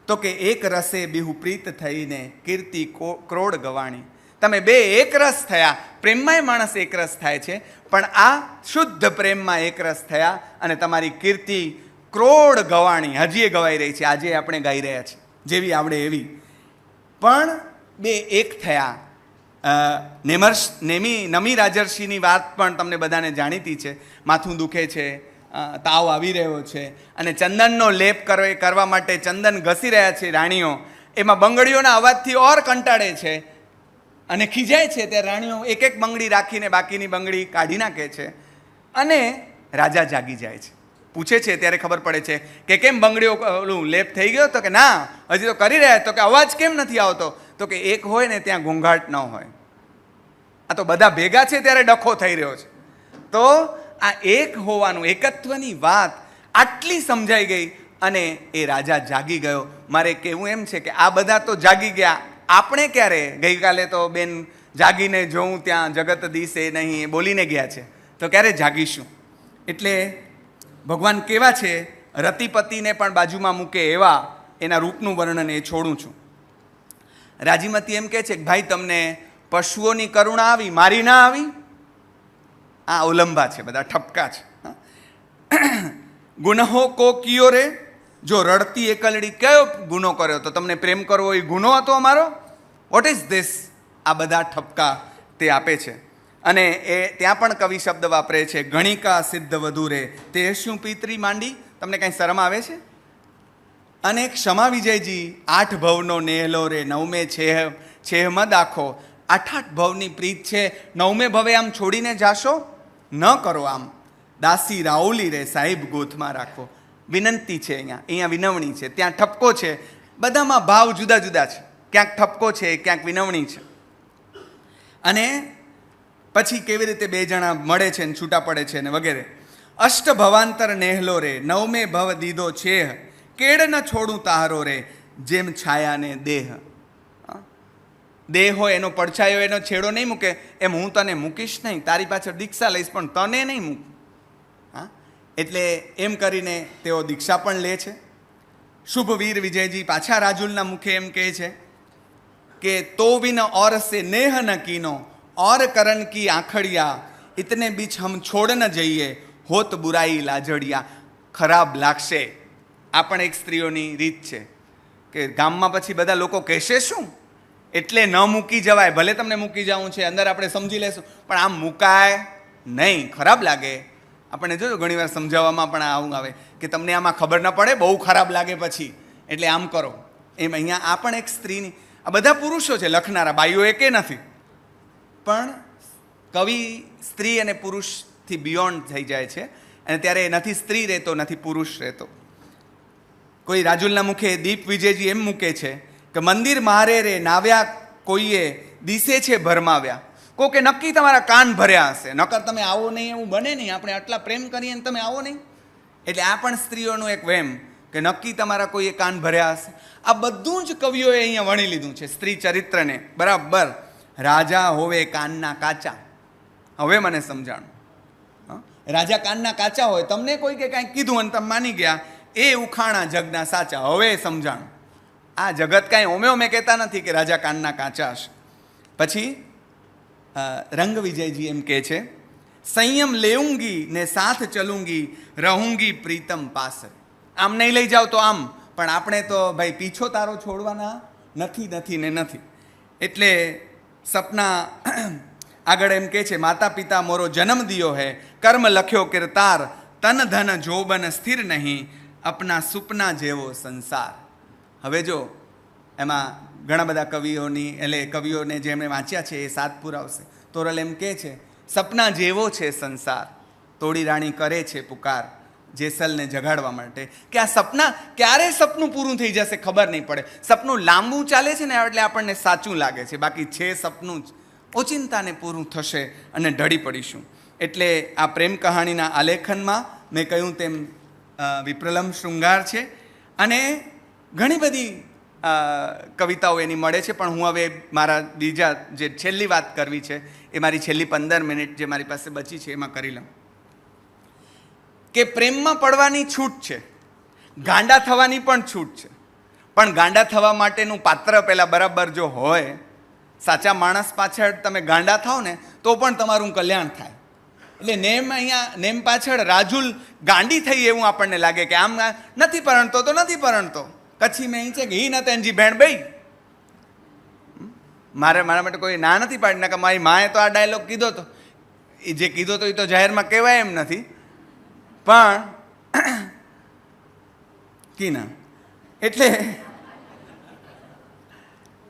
તો કે એક રસે બિહુ પ્રીત થઈને કીર્તિ ક્રોડ ગવાણી. તમે બે એક રસ થયા. પ્રેમમાંય માણસ એક રસ થાય છે, પણ આ શુદ્ધ પ્રેમમાં એક રસ થયા અને તમારી કીર્તિ ક્રોડ ગવાણી. હજી એ ગવાઈ રહી છે, આજે આપણે ગાઈ રહ્યા છીએ, જેવી આવડે એવી. પણ બે એક થયા. નમી રાજર્ષિની વાત પણ તમને બધાને જાણીતી છે. માથું દુખે છે, તાવ આવી રહ્યો છે, અને ચંદનનો લેપ કરવા માટે ચંદન ઘસી રહ્યા છે રાણીઓ. એમાં બંગડીઓના અવાજથી ઓર કંટાળે છે અને ખીજાય છે. ત્યારે રાણીઓ એક એક બંગડી રાખીને બાકીની બંગડી કાઢી નાખે છે, અને રાજા જાગી જાય છે. પૂછે છે ત્યારે ખબર પડે છે કે કેમ બંગડીઓ ઓલું લેપ થઈ ગયો, તો કે ના હજી તો કરી રહ્યા, તો કે અવાજ કેમ નથી આવતો, તો કે એક હોય ને ત્યાં ઘોંઘાટ ન હોય, આ તો બધા ભેગા છે ત્યારે ડખો થઈ રહ્યો છે. તો આ એક હોવાનું, એકત્વની વાત આટલી સમજાઈ ગઈ અને એ રાજા જાગી ગયો. મારે કહેવું એમ છે કે આ બધા તો જાગી ગયા, આપણે ક્યારે? ગઈકાલે તો બેન જાગીને જોઉં ત્યાં જગત દિશે નહીં બોલીને ગયા છે, તો ક્યારે જાગીશું? એટલે ભગવાન કેવા છે, રતિપતિને પણ બાજુમાં મૂકે એવા એના રૂપનું વર્ણન એ છોડું છું. રાજીમતી એમ કહે છે કે ભાઈ તમને પશુઓની કરુણા આવી, મારી ના આવી? આ ઓલંબા છે, બધા ઠપકા છે. ગુનહો કો કિયો રે, જો રડતી એકલડી કયો ગુનો કર્યો? તો તમને પ્રેમ કરવો એ ગુનો હતો અમારો? What is this? આ બધા ઠપકા તે આપે છે. અને એ ત્યાં પણ કવિ શબ્દ વાપરે છે, ગણિકા સિદ્ધ વધુ રે, તે શું પિતરી માંડી? તમને કાંઈ શરમ આવે છે? અને ક્ષમા વિજયજી, 8 ભવનો નેહલો રે, 9મે છેહ મદ આખો. 8 ભવની પ્રીત છે, 9મે ભવે આમ છોડીને જાશો? ન કરો આમ. દાસી રાઉલી રે, સાહેબ ગોથમાં રાખો. વિનંતી છે, અહીંયા વિનવણી છે, ત્યાં ઠપકો છે. બધામાં ભાવ જુદા જુદા છે, ક્યાંક ઠપકો છે, ક્યાંક વિનવણી છે. અને પછી કેવી રીતે બે જણા મળે છે ને છૂટા પડે છે ને વગેરે. અષ્ટ ભવાંતર નેહલો રે, 9મે ભવ દીધો છેહ, કેડ ન છોડું તારો રે, જેમ છાયાને દેહ. દેહ હોય એનો પડછાયો એનો છેડો નહીં મૂકે, એમ હું તને મૂકીશ નહીં, તારી પાછળ દીક્ષા લઈશ પણ તને નહીં મૂક. હા, એટલે એમ કરીને તેઓ દીક્ષા પણ લે છે. શુભ વીર વિજયજી પાછા રાજુલના મુખે એમ કહે છે કે તો વિન ઓર સે નેહ ન કીનો, और करण की आखड़िया, इतने बीच हम छोड़ न जइए, होत बुराई लाजड़िया. ખરાબ લાગશે. આ પણ એક સ્ત્રીઓની રીત છે કે ગામમાં પછી બધા લોકો કહેશે શું, એટલે ન મૂકી જવાય. ભલે તમને મૂકી જવું છે, અંદર આપણે સમજી લેશું, પણ આમ મુકાય નહીં, ખરાબ લાગે. આપણને જોજો ઘણીવાર સમજાવવામાં પણ આવું આવે કે તમને આમાં ખબર ન પડે, બહુ ખરાબ લાગે પછી, એટલે આમ કરો. એમ અહીંયા આ પણ એક સ્ત્રીની, આ બધા પુરુષો છે લખનારા, બાઈઓ એકે નથી. પણ કવિ સ્ત્રી અને પુરુષથી બિયોન્ડ થઈ જાય છે, અને ત્યારે નથી સ્ત્રી રહેતો, નથી પુરુષ રહેતો. કોઈ રાજુલના મુખે દીપ વિજયજી એમ મૂકે છે કે મંદિર મારે રે નાવ્યા કોઈએ, દિશે છે ભરમાવ્યા. કોકે નક્કી તમારા કાન ભર્યા હશે, નકર તમે આવો નહીં એવું બને નહીં, આપણે આટલા પ્રેમ કરીએ ને તમે આવો નહીં. એટલે આ પણ સ્ત્રીઓનું એક વહેમ કે નક્કી તમારા કોઈએ કાન ભર્યા હશે. આ બધું જ કવિઓએ અહીંયા વણી લીધું છે સ્ત્રી ચરિત્રને બરાબર. રાજા હોવે કાનના કાચા. હવે મને સમજાણું, રાજા કાનના કાચા હોય, તમને કોઈ કે કાંઈક કીધું અને તમે માની ગયા, એ ઉખાણા જગના સાચા. હવે સમજાણું, આ જગત કાંઈ ઓમે ઓમે કહેતા નથી કે રાજા કાનના કાચા હશે. પછી રંગ વિજયજી એમ કહે છે, સંયમ લેઉંગી ને સાથ ચલુંગી, રહુંગી પ્રીતમ પાસ. આમ નહીં લઈ જાવ તો આમ, પણ આપણે તો ભાઈ પીછો તારો છોડવાના નથી નથી ને નથી. એટલે સપના આગળ એમ કહે છે, માતા પિતા મોરો જન્મ દિયો હૈ, કર્મ લખ્યો કિરતાર, તન ધન જોબન સ્થિર નહીં, અપના સુપના જેવો સંસાર. હવે જો એમાં ઘણા બધા કવિઓની, એટલે કવિઓને જે એમણે વાંચ્યા છે એ સાત પુરાવશે. તોરલ એમ કહે છે, સપના જેવો છે સંસાર, તોડી રાણી કરે છે પુકાર, જેસલને જગાડવા માટે. કે આ સપના ક્યારે સપનું પૂરું થઈ જશે ખબર નહીં પડે. સપનું લાંબુ ચાલે છે ને એટલે આપણને સાચું લાગે છે, બાકી છે સપનું જ. ઓચિંતાને પૂરું થશે અને ઢળી પડીશું. એટલે આ પ્રેમ કહાણીના આલેખનમાં મેં કહ્યું તેમ વિપ્રલંબ શૃંગાર છે, અને ઘણી બધી કવિતાઓ એની મળે છે. પણ હું હવે મારા બીજા જે છેલ્લી વાત કરવી છે, એ મારી છેલ્લી 15 મિનિટ જે મારી પાસે બચી છે એમાં કરી લઉં. કે પ્રેમમાં પડવાની છૂટ છે, ગાંડા થવાની પણ છૂટ છે. પણ ગાંડા થવા માટેનું પાત્ર પહેલાં બરાબર જો હોય, સાચા માણસ પાછળ તમે ગાંડા થાવ ને તો પણ તમારું કલ્યાણ થાય. એટલે નેમ અહીંયા નેમ પાછળ રાજુલ ગાંડી થઈ એવું આપણને લાગે કે આમ નથી પરણતો તો નથી પરણતો. કચ્છી મેં અહીં છે કે હી ન તેનજી ભેણ ભાઈ, મારા માટે કોઈ ના નથી પાડી નાખે. મારી માએ તો આ ડાયલોગ કીધો હતો, એ જે કીધો તો એ તો જાહેરમાં કહેવાય એમ નથી, પણ કીના. એટલે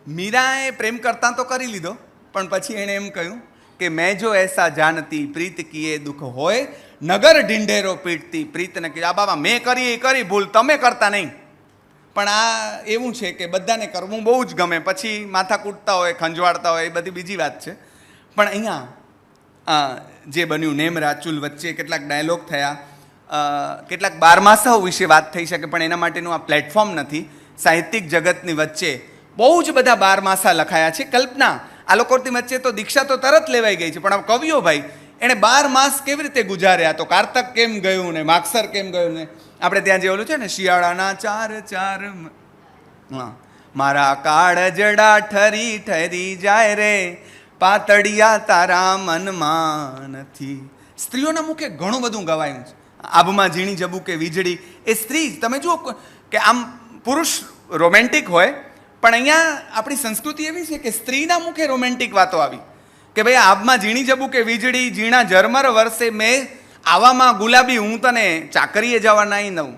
મીરાએ પ્રેમ કરતા તો કરી લીધો, પણ પછી એણે એમ કહ્યું કે મેં જો એસા જાનતી પ્રીત કીએ દુઃખ હોય નગર ઢીંઢેરો પીટતી પ્રીત ને કીધું આ બાબા મેં કરી એ કરી ભૂલ, તમે કરતા નહીં. પણ આ એવું છે કે બધાને કરવું બહુ જ ગમે, પછી માથા કૂટતા હોય, ખંજવાળતા હોય, એ બધી બીજી વાત છે. પણ અહીંયા જે બન્યું નેમ રાચુલ વચ્ચે કેટલાક ડાયલોગ થયા, કેટલાક બારમાસાઓ વિશે વાત થઈ શકે, પણ એના માટેનું આ પ્લેટફોર્મ નથી. સાહિત્યિક જગતની વચ્ચે બહુ જ બધા બારમાસા લખાયા છે. કલ્પના આ લોકોની વચ્ચે તો દીક્ષા તો તરત લેવાઈ ગઈ છે, પણ આ કવિઓ ભાઈ એણે 12 માસ કેવી રીતે ગુજાર્યા? તો કારતક કેમ ગયું ને માગસર કેમ ગયું ને આપણે ત્યાં જે ઓલું છે ને શિયાળાના 4 મારા કાળજડા ઠરી ઠરી જાય રે પાતળિયા તારા મનમાં નથી. સ્ત્રીઓના મુખે ઘણું બધું ગવાયું છે. આભમાં ઝીણી જબુ કે વીજળી એ સ્ત્રી જ. તમે જુઓ કે આમ પુરુષ રોમેન્ટિક હોય, પણ અહીંયા આપણી સંસ્કૃતિ એવી છે કે સ્ત્રીના મુખે રોમેન્ટિક વાતો આવી કે ભાઈ આભમાં ઝીણી જબુ કે વીજળી ઝીણા ઝરમર વર્ષે મેં આવામાં ગુલાબી હું તને ચાકરીએ જવા નહીં દઉં.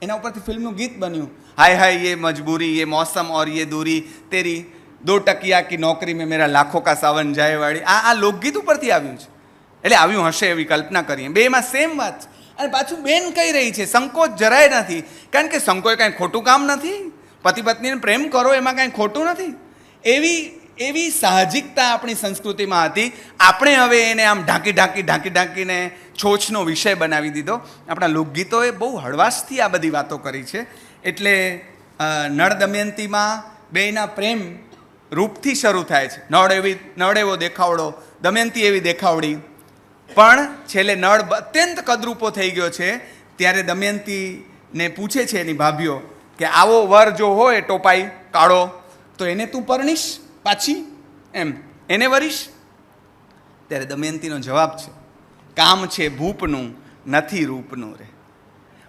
એના ઉપરથી ફિલ્મનું ગીત બન્યું, હાય હાય યે મજબૂરી યે મોસમ ઓર યે દૂરી તેરી 2 ટકિયા કી નોકરી મેં મેરા લાખો કા સાવન જાય વાળી. આ લોકગીત ઉપરથી આવ્યું છે. એટલે આવ્યું હશે એવી કલ્પના કરીએ. બેમાં સેમ વાત છે. અને પાછું બેન કહી રહી છે, સંકોચ જરાય નથી, કારણ કે સંકોચ કાંઈ ખોટું કામ નથી. પતિ પત્નીને પ્રેમ કરો એમાં કાંઈ ખોટું નથી. એવી સાહજિકતા આપણી સંસ્કૃતિમાં હતી. આપણે હવે એને આમ ઢાંકીને છોછનો વિષય બનાવી દીધો. આપણા લોકગીતોએ બહુ હળવાશથી આ બધી વાતો કરી છે. એટલે નળ દમયંતીમાં બેયના પ્રેમ રૂપથી શરૂ થાય છે. નળ એવો દેખાવડો, દમયંતી એવી દેખાવડી, પણ છેલ્લે નળ અત્યંત કદરૂપો થઈ ગયો છે. ત્યારે દમયંતીને પૂછે છે એની ભાભીઓ કે આવો વર જો હોય ટોપાઈ કાળો તો એને તું પરણીશ પાછી, એમ એને વરીશ? ત્યારે દમયંતીનો જવાબ છે, કામ છે ભૂપનું નથી રૂપનું રે.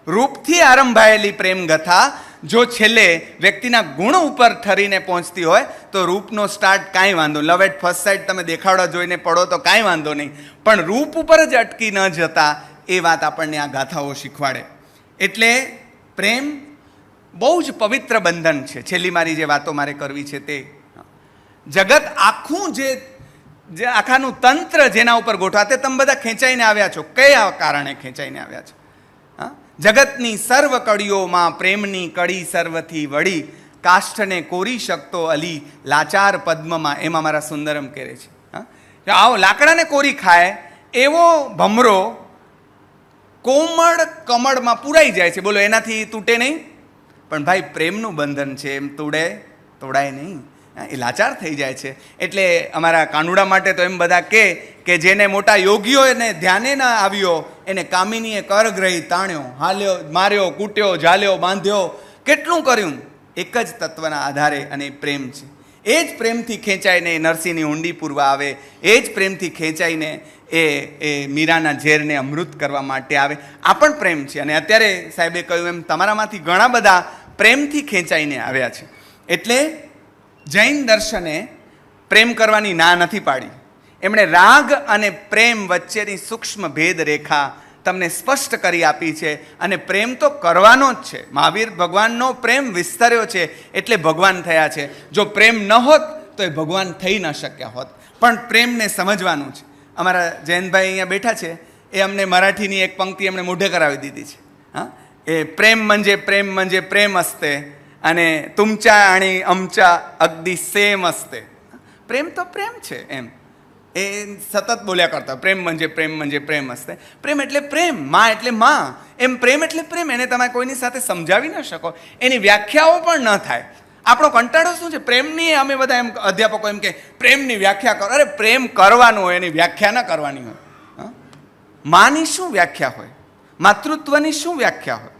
રૂપથી આરંભાયેલી પ્રેમ કથા જો છેલ્લે વ્યક્તિના ગુણ ઉપર ઠરીને પહોંચતી હોય તો રૂપનો સ્ટાર્ટ કાંઈ વાંધો. લવ એટ ફર્સ્ટ સાઇટ તમે દેખાવડા જોઈને પડો તો કાંઈ વાંધો નહીં, પણ રૂપ ઉપર જ અટકી ન જતા એ વાત આપણને આ ગાથાઓ શીખવાડે. એટલે પ્રેમ બહુ જ પવિત્ર બંધન છે. છેલ્લી મારી જે વાતો મારે કરવી છે તે જગત આખું જે આખાનું તંત્ર જેના ઉપર ગોઠવા, તે તમે બધા ખેંચાઈને આવ્યા છો. કયા કારણે ખેંચાઈને આવ્યા છો? જગતની સર્વ કડીઓમાં પ્રેમની કડી સર્વથી વળી કાષ્ઠને કોરી શકતો અલી લાચાર પદ્મમાં. એમાં મારા સુંદરમ કહે છે આવો લાકડાને કોરી ખાય એવો ભમરો કોમળ કમળમાં પૂરાઈ જાય છે. બોલો એનાથી તૂટે નહીં? પણ ભાઈ પ્રેમનું બંધન છે, એમ તોડાય નહીં, એ લાચાર થઈ જાય છે. એટલે અમારા કાનુડા માટે તો એમ બધા કે જેને મોટા યોગીઓને ધ્યાને ના આવ્યો એને કામિનીએ કરગ્રહી તાણ્યો, હાલ્યો, માર્યો, કૂટ્યો, ઝાલ્યો, બાંધ્યો, કેટલું કર્યું એક જ તત્વના આધારે, અને પ્રેમ છે. એ જ પ્રેમથી ખેંચાઈને નરસિંહની ઊંડી પૂરવા આવે, એ જ પ્રેમથી ખેંચાઈને એ મીરાના ઝેરને અમૃત કરવા માટે આવે. આ પણ પ્રેમ છે. અને અત્યારે સાહેબે કહ્યું એમ તમારામાંથી ઘણા બધા પ્રેમથી ખેંચાઈને આવ્યા છે. એટલે જૈન દર્શને પ્રેમ કરવાની ના નથી પાડી. એમણે રાગ અને પ્રેમ વચ્ચેની સૂક્ષ્મ ભેદ રેખા તમને સ્પષ્ટ કરી આપી છે. અને પ્રેમ તો કરવાનો જ છે. મહાવીર ભગવાનનો પ્રેમ વિસ્તર્યો છે એટલે ભગવાન થયા છે. જો પ્રેમ ન હોત તો એ ભગવાન થઈ ન શક્યા હોત. પણ પ્રેમને સમજવાનું છે. અમારા જયંતભાઈ અહીંયા બેઠા છે, એ અમને મરાઠીની એક પંક્તિ એમણે મોઢે કરાવી દીધી છે. હા, એ પ્રેમ म्हणजे પ્રેમ અસ્તે અને તુમચા અને અમચા અગદી સેમ અસ્તે. પ્રેમ તો પ્રેમ છે એમ એ સતત બોલ્યા કરતા. પ્રેમ म्हणजे પ્રેમ અસ્તે. પ્રેમ એટલે પ્રેમ, માં એટલે માં, એમ પ્રેમ એટલે પ્રેમ. એને તમે કોઈની સાથે સમજાવી ન શકો, એની વ્યાખ્યાઓ પણ ન થાય. આપણો કંટાળો શું છે પ્રેમની? અમે બધા એમ અધ્યાપકો એમ કે પ્રેમની વ્યાખ્યા કરો. અરે પ્રેમ કરવાનું હોય, એની વ્યાખ્યા ન કરવાની હોય. માની શું વ્યાખ્યા હોય? માતૃત્વની શું વ્યાખ્યા હોય?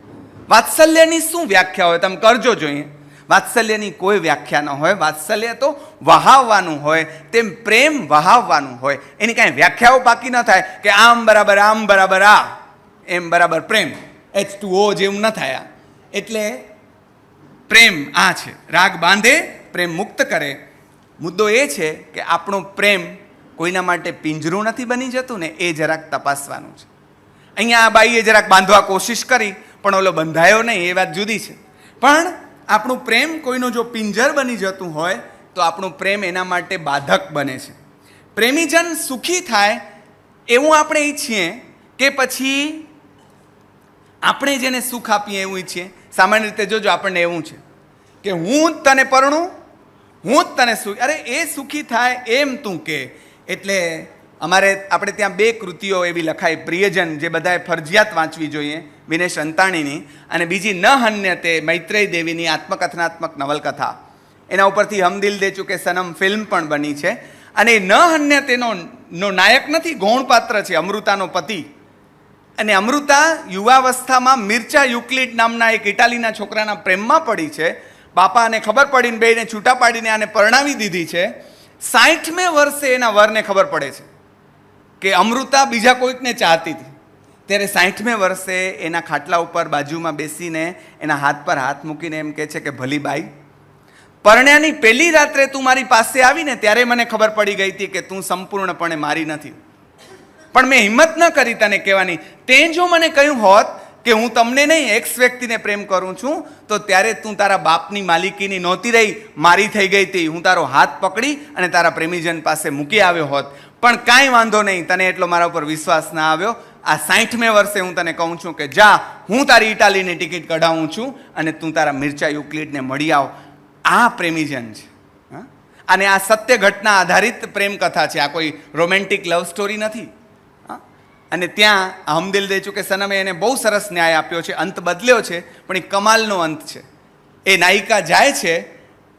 વાત્સલ્યની શું વ્યાખ્યા હોય? તમે કરજો જોઈએ. વાત્સલ્યની કોઈ વ્યાખ્યા ન હોય. વાત્સલ્ય તો વહાવવાનું હોય, તેમ પ્રેમ વહાવવાનું હોય. એની કાંઈ વ્યાખ્યાઓ બાકી ન થાય કે આમ બરાબર આ, એમ બરાબર પ્રેમ, H2O જેવું ન થાય. એટલે પ્રેમ આ છે. રાગ બાંધે, પ્રેમ મુક્ત કરે. મુદ્દો એ છે કે આપણો પ્રેમ કોઈના માટે પિંજરું નથી બની જતું ને, એ જરાક તપાસવાનું છે. અહીંયા આ બાઈએ જરાક બાંધવા કોશિશ કરી પણ ઓલો બંધાયો નહીં, એ વાત જુદી છે. પણ આપણું પ્રેમ કોઈનું જો પિંજર બની જતું હોય તો આપણું પ્રેમ એના માટે બાધક બને છે. પ્રેમીજન સુખી થાય એવું આપણે ઈચ્છીએ કે પછી આપણે જેને સુખ આપીએ એવું ઈચ્છીએ? સામાન્ય રીતે જોજો આપણને એવું છે કે હું જ તને પરણું, હું જ તને સુખ, અરે એ સુખી થાય એમ તું કે. એટલે આપણે ત્યાં 2 કૃતિઓ એવી લખાઈ પ્રિયજન, જે બધાએ ફરજિયાત વાંચવી જોઈએ, વિનેશ અંતાણીની, અને બીજી ન હન્યતે મૈત્રેય દેવીની આત્મકથનાત્મક નવલકથા. એના ઉપરથી હમ દિલ દે ચુકે સનમ ફિલ્મ પણ બની છે. અને ન હન્યતેનો નાયક નથી, ગૌણ પાત્ર છે, અમૃતાનો પતિ. અને અમૃતા યુવાવસ્થામાં મિર્ચા યુક્લિડ નામના એક ઇટાલીના છોકરાના પ્રેમમાં પડી છે. બાપાને ખબર પડીને બેને છૂટા પાડીને આને પરણાવી દીધી છે. 60મે વર્ષે એના વરને ખબર પડે છે કે અમૃતા બીજા કોઈકને ચાહતી હતી. ત્યારે 60મે વર્ષે એના ખાટલા ઉપર બાજુમાં બેસીને એના હાથ પર હાથ મૂકીને એમ કહે છે કે ભલી બાઈ, પરણ્યાની પહેલી રાત્રે તું મારી પાસે આવીને ત્યારે મને ખબર પડી ગઈ હતી કે તું સંપૂર્ણપણે મારી નથી. પણ મેં હિંમત ન કરી તને કહેવાની. તે જો મને કહ્યું હોત કે હું તમને નહીં એક્સ વ્યક્તિને પ્રેમ કરું છું, તો ત્યારે તું તારા બાપની માલિકીની નહોતી રહી, મારી થઈ ગઈ હતી. હું તારો હાથ પકડી અને તારા પ્રેમીજન પાસે મૂકી આવ્યો હોત. પણ કાંઈ વાંધો નહીં, તને એટલો મારા ઉપર વિશ્વાસ ના આવ્યો. આ 60મે વર્ષે હું તને કહું છું કે જા, હું તારી ઇટાલીની ટિકિટ કઢાવું છું અને તું તારા મિર્ચા યુક્લિડને મળી આવ. આ પ્રેમીજન છે. અને આ સત્ય ઘટના આધારિત પ્રેમ કથા છે. આ કોઈ રોમેન્ટિક લવ સ્ટોરી નથી. અને ત્યાં હમ દિલ દે ચુકે સનમે એને બહુ સરસ ન્યાય આપ્યો છે. અંત બદલ્યો છે, પણ એ કમાલનો અંત છે. એ નાયિકા જાય છે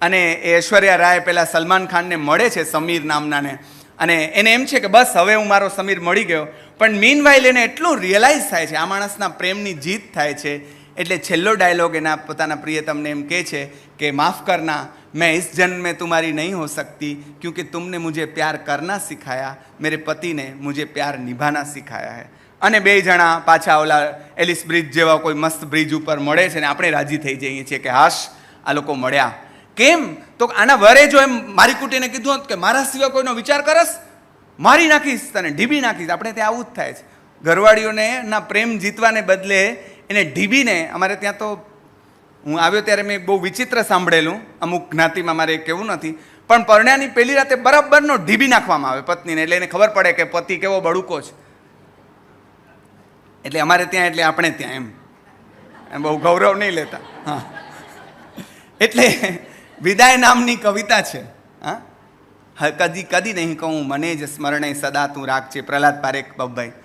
અને એ ઐશ્વર્યા રાય પેલા સલમાન ખાનને મળે છે, સમીર નામનાને. અને એને એમ છે કે બસ હવે હું મારો સમીર મળી ગયો. પણ મીનવાઇલ એને એટલું રિયલાઇઝ થાય છે, આ માણસના પ્રેમની જીત થાય છે. એટલે છેલ્લો ડાયલોગ એના પોતાના પ્રિયતમને એમ કહે છે કે માફ કરના, मैं इस जन्म में तुम्हारी नहीं हो सकती क्योंकि तुमने मुझे प्यार करना सिखाया, मेरे पति ने मुझे प्यार निभाना सिखाया है. અને 2 જણા પાછા ઓલા એલિસ બ્રિજ જેવા કોઈ મસ્ત બ્રિજ ઉપર મળે છે ને આપણે રાજી થઈ જઈએ છીએ કે હાશ આ લોકો મળ્યા. કેમ? તો આના વરે જો એમ મારી કુટીને કીધું હોત કે મારા સિવાય કોઈનો વિચાર કરસ, મારી નાખીશ તને, ઢીબી નાખીશ. આપણે ત્યાં આવું જ થાય છે. ઘરવાળીઓને ના પ્રેમ જીતવાને બદલે એને ઢીબીને, અમારે ત્યાં તો હું આવ્યો ત્યારે મેં બહુ વિચિત્ર સાંભળેલું, અમુક જ્ઞાતિમાં મારે કહેવું નથી, પણ પરણ્યાની પહેલી રાતે બરાબરનો ઢીબી નાખવામાં આવે પત્નીને, એટલે એને ખબર પડે કે પતિ કેવો બળુકો છે. એટલે અમારે ત્યાં, એટલે આપણે ત્યાં એમ બહુ ગૌરવ નહીં લેતા. હા, એટલે વિદાય નામની કવિતા છે. હા, કદી કદી નહીં કહું મને જ સ્મરણે સદા તું રાખજે, પ્રહલાદ પારેખ બાબુભાઈ.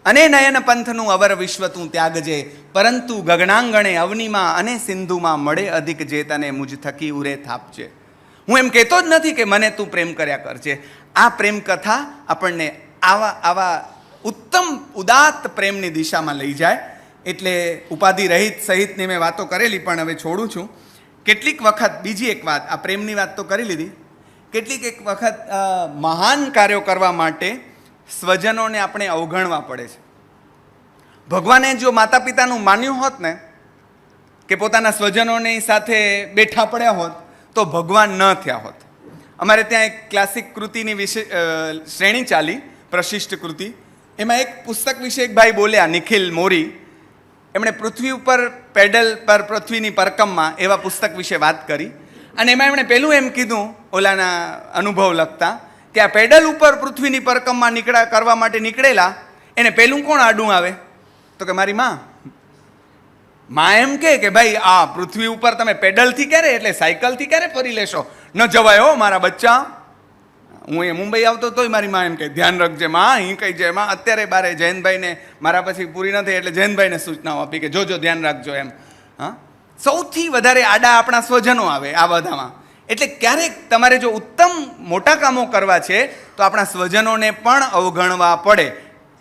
અને નયન પંથનું અવર વિશ્વ તું ત્યાગજે, પરંતુ ગગનાંગણે અવનીમાં અને સિંધુમાં મળે અધિક જે તને મુજ થકી ઉરે થાપજે. હું એમ કહેતો જ નથી કે મને તું પ્રેમ કર્યા કરજે. આ પ્રેમ કથા આપણને આવા ઉત્તમ ઉદાત્ત પ્રેમની દિશામાં લઈ જાય. એટલે ઉપાધિ રહિત સહિતની મેં વાતો કરેલી, પણ હવે છોડું છું. કેટલીક વખત બીજી એક વાત, આ પ્રેમની વાત તો કરી લીધી, કેટલીક એક વખત મહાન કાર્યો કરવા માટે સ્વજનોને આપણે અવગણવા પડે છે. ભગવાને જો માતા પિતાનું માન્યું હોત ને, કે પોતાના સ્વજનોની સાથે બેઠા પડ્યા હોત, તો ભગવાન ન થયા હોત. અમારે ત્યાં એક ક્લાસિક કૃતિની વિશે શ્રેણી ચાલી, પ્રશિષ્ટ કૃતિ. એમાં એક પુસ્તક વિશે એક ભાઈ બોલ્યા, નિખિલ મોરી. એમણે પૃથ્વી ઉપર પેડલ પર પૃથ્વીની પરકમમાં એવા પુસ્તક વિશે વાત કરી. અને એમાં એમણે પહેલું એમ કીધું, ઓલાના અનુભવ લખતા, કે આ પેડલ ઉપર પૃથ્વીની પરકમમાં કરવા માટે નીકળેલા એને પહેલું કોણ આડું આવે? તો કે મારી માં. માં એમ કે ભાઈ આ પૃથ્વી ઉપર તમે પેડલથી ક્યારે, એટલે સાયકલથી ક્યારે ફરી લેશો? ન જવાય હો મારા બચ્ચા. હું એ મુંબઈ આવતો તોય મારી માં એમ કે ધ્યાન રાખજે માં, અહીં કઈ જાય માં. અત્યારે બારે જયંતભાઈને મારા પછી પૂરી ન થઈ એટલે જયંતભાઈને સૂચનાઓ આપી કે જોજો ધ્યાન રાખજો એમ. હા, સૌથી વધારે આડા આપણા સ્વજનો આવે આ બધામાં. એટલે ક્યારેક તમારે જો ઉત્તમ મોટા કામો કરવા છે તો આપણા સ્વજનોને પણ અવગણવા પડે.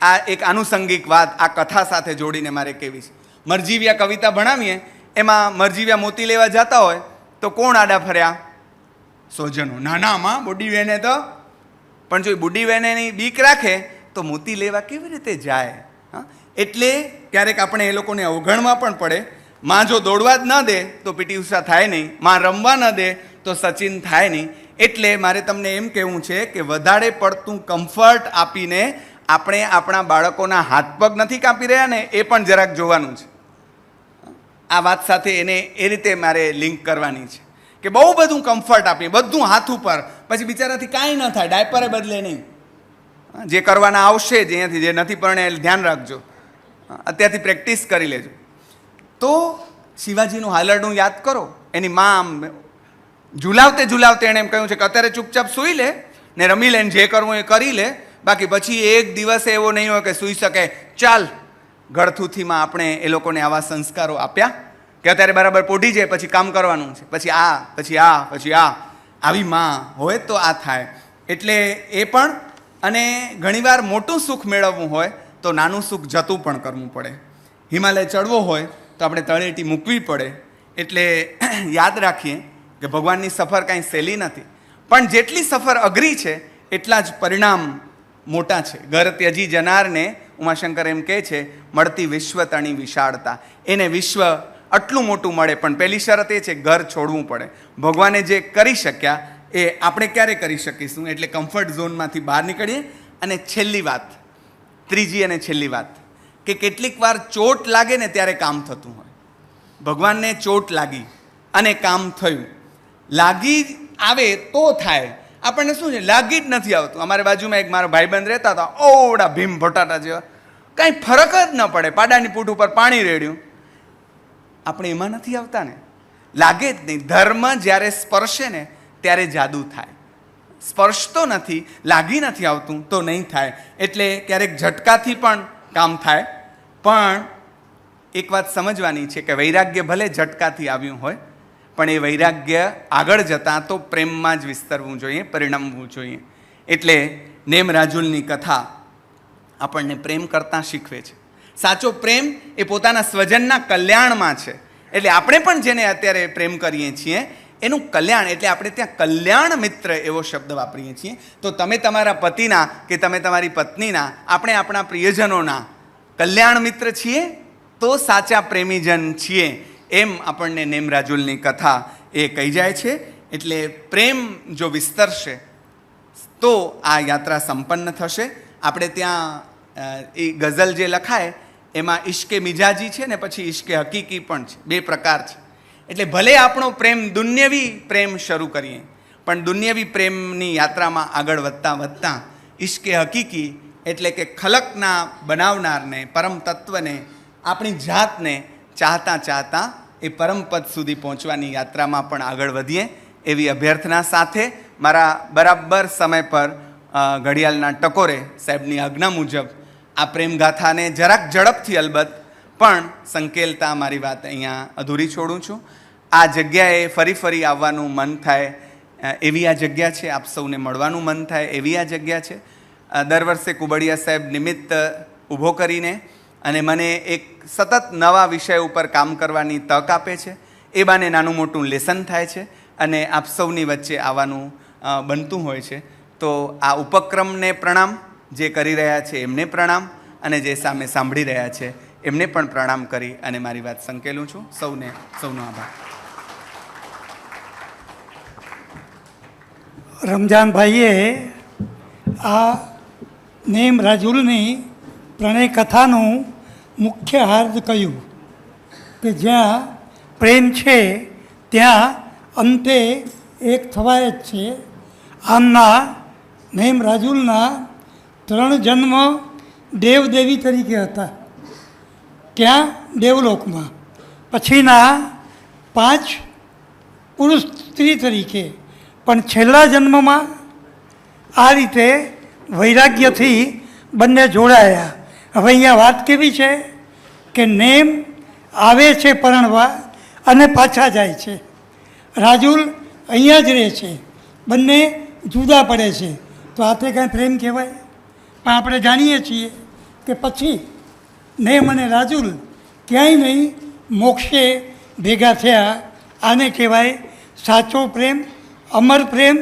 આ એક આનુષંગિક વાત આ કથા સાથે જોડીને મારે કહેવી છે. મરજીવ્યા કવિતા ભણાવીએ, એમાં મરજીવ્યા મોતી લેવા જતા હોય તો કોણ આડા ફર્યા? સ્વજનો. નાનામાં બુડી વેને તો, પણ જો બુડી વેનેની બીક રાખે તો મોતી લેવા કેવી રીતે જાય? હા, એટલે ક્યારેક આપણે એ લોકોને અવગણવા પણ પડે. માં જો દોડવા જ ન દે તો પીટી ઉષા થાય નહીં, માં રમવા ન દે તો સચિન થાય નહીં. એટલે મારે તમને એમ કહેવું છે કે વધારે પડતું કમ્ફર્ટ આપીને આપણે આપણા બાળકોના હાથ પગ નથી કાપી રહ્યા ને, એ પણ જરાક જોવાનું છે. આ વાત સાથે એને એ રીતે મારે લિંક કરવાની છે કે બહુ બધું કમ્ફર્ટ આપીએ, બધું હાથ ઉપર, પછી બિચારાથી કાંઈ ન થાય, ડાયપરે બદલે નહીં. જે કરવાના આવશે જ અહીંયાથી, જે નથી પરણે ધ્યાન રાખજો, અત્યારથી પ્રેક્ટિસ કરી લેજો. તો શિવાજીનું હાલરડું યાદ કરો. એની માં આમ ઝુલાવતે ઝુલાવતે એણે એમ કહ્યું છે કે અત્યારે ચૂપચાપ સૂઈ લે ને રમી લે, જે કરવું એ કરી લે, બાકી પછી એક દિવસે એવો નહીં હોય કે સૂઈ શકે. ચાલ, ગળથુથીમાં આપણે એ લોકોને આવા સંસ્કારો આપ્યા કે અત્યારે બરાબર પોઢી જાય, પછી કામ કરવાનું છે, પછી આ પછી આ પછી આ. આવી માં હોય તો આ થાય. એટલે એ પણ, અને ઘણીવાર મોટું સુખ મેળવવું હોય તો નાનું સુખ જતું પણ કરવું પડે. હિમાલય ચડવો હોય તો આપણે તળેટી મૂકવી પડે. એટલે યાદ રાખીએ કે ભગવાનની સફર કાંઈ સહેલી નથી, પણ જેટલી સફર અઘરી છે એટલા જ પરિણામ મોટા છે. ઘર ત્યજી જનારને ઉમાશંકર એમ કહે છે, મળતી વિશ્વ તણી વિશાળતા. એને વિશ્વ આટલું મોટું મળે, પણ પહેલી શરત એ છે ઘર છોડવું પડે. ભગવાને જે કરી શક્યા એ આપણે ક્યારે કરી શકીશું? એટલે કમ્ફર્ટ ઝોનમાંથી બહાર નીકળીએ. અને છેલ્લી વાત, ત્રીજી અને છેલ્લી વાત, કે કેટલીક વાર ચોટ લાગે ને ત્યારે કામ થતું હોય. ભગવાનને ચોટ લાગી અને કામ થયું. લાગી આવે તો થાય, આપણને શું છે, લાગી જ નથી આવતું. અમારી બાજુમાં એક મારો ભાઈબંધ રહેતા હતા, ઓવડા ભીમ ભટાટા જેવા, કાંઈ ફરક જ ન પડે, પાડાની પૂઠ ઉપર પાણી રેડ્યું. આપણે એમાં નથી આવતા ને, લાગે જ નહીં. ધર્મ જ્યારે સ્પર્શે ને ત્યારે જાદુ થાય. સ્પર્શતો નથી, લાગી નથી આવતું તો નહીં થાય. એટલે ક્યારેક ઝટકાથી પણ કામ થાય. પણ એક વાત સમજવાની છે કે વૈરાગ્ય ભલે ઝટકાથી આવ્યું હોય, પણ એ વૈરાગ્ય આગળ જતાં તો પ્રેમમાં જ વિસ્તરવું જોઈએ, પરિણમવું જોઈએ. એટલે નેમ રાજુલની કથા આપણને પ્રેમ કરતાં શીખવે છે. સાચો પ્રેમ એ પોતાના સ્વજનના કલ્યાણમાં છે. એટલે આપણે પણ જેને અત્યારે પ્રેમ કરીએ છીએ એનું કલ્યાણ, એટલે આપણે ત્યાં કલ્યાણ મિત્ર એવો શબ્દ વાપરીએ છીએ. તો તમે તમારા પતિના કે તમે તમારી પત્નીના, આપણે આપણા પ્રિયજનોના કલ્યાણ મિત્ર છીએ તો સાચા પ્રેમીજન છીએ, એમ આપણને નેમ રાજુલની કથા એ કહી જાય છે. એટલે પ્રેમ જો વિસ્તરશે તો આ યાત્રા સંપન્ન થશે. આપણે ત્યાં એ ગઝલ જે લખાય એમાં ઈશ્કે મિજાજી છે ને પછી ઈશ્કે હકીકી પણ છે, બે પ્રકાર છે. એટલે ભલે આપણો પ્રેમ દુન્યવી પ્રેમ શરૂ કરીએ, પણ દુન્યવી પ્રેમની યાત્રામાં આગળ વધતાં વધતાં ઈશ્કે હકીકી એટલે કે ખલકના બનાવનારને, પરમ તત્વને, આપણી જાતને ચાહતા ચાહતા એ પરમપદ સુધી પહોંચવાની યાત્રામાં પણ આગળ વધીએ એવી અભ્યર્થના સાથે મારા બરાબર સમય પર ઘડિયાળના ટકોરે સાહેબની આજ્ઞા મુજબ આ પ્રેમગાથાને જરાક ઝડપથી અલબત્ત પણ સંકેલતા મારી વાત અહીંયા અધૂરી છોડું છું. આ જગ્યાએ ફરી ફરી આવવાનું મન થાય એવી આ જગ્યા છે. આપ સૌને મળવાનું મન થાય એવી આ જગ્યા છે. દર વર્ષે કુબડિયા સાહેબ નિમિત્ત ઊભો કરીને અને મને એક સતત નવા વિષય ઉપર કામ કરવાની તક આપે છે. એ બાને નાનું મોટું લેસન થાય છે અને આપ સૌની વચ્ચે આવવાનું બનતું હોય છે. તો આ ઉપક્રમને પ્રણામ, જે કરી રહ્યા છે એમને પ્રણામ, અને જે સામે સાંભળી રહ્યા છે એમને પણ પ્રણામ કરી અને મારી વાત સંકેલું છું. સૌનો આભાર. રમજાનભાઈએ આ નેમ રાજુલની પ્રણય કથાનું મુખ્ય હાર્દ કહ્યું કે જ્યાં પ્રેમ છે ત્યાં અંતે એક થવાય જ છે. આમના નેમ રાજુલના 3 જન્મ દેવદેવી તરીકે હતા, ત્યાં દેવલોકમાં. પછીના 5 પુરુષ સ્ત્રી તરીકે, પણ છેલ્લા જન્મમાં આ રીતે વૈરાગ્યથી બંને જોડાયા. હવે અહીંયા વાત કેવી છે કે નેમ આવે છે પરણવા અને પાછા જાય છે. રાજુલ અહીંયા જ રહે છે, બંને જુદા પડે છે. તો આ તે કાંઈ પ્રેમ કહેવાય? પણ આપણે જાણીએ છીએ કે પછી નેમ અને રાજુલ ક્યાંય નહીં મોક્ષે ભેગા થયા. આને કહેવાય સાચો પ્રેમ, અમર પ્રેમ.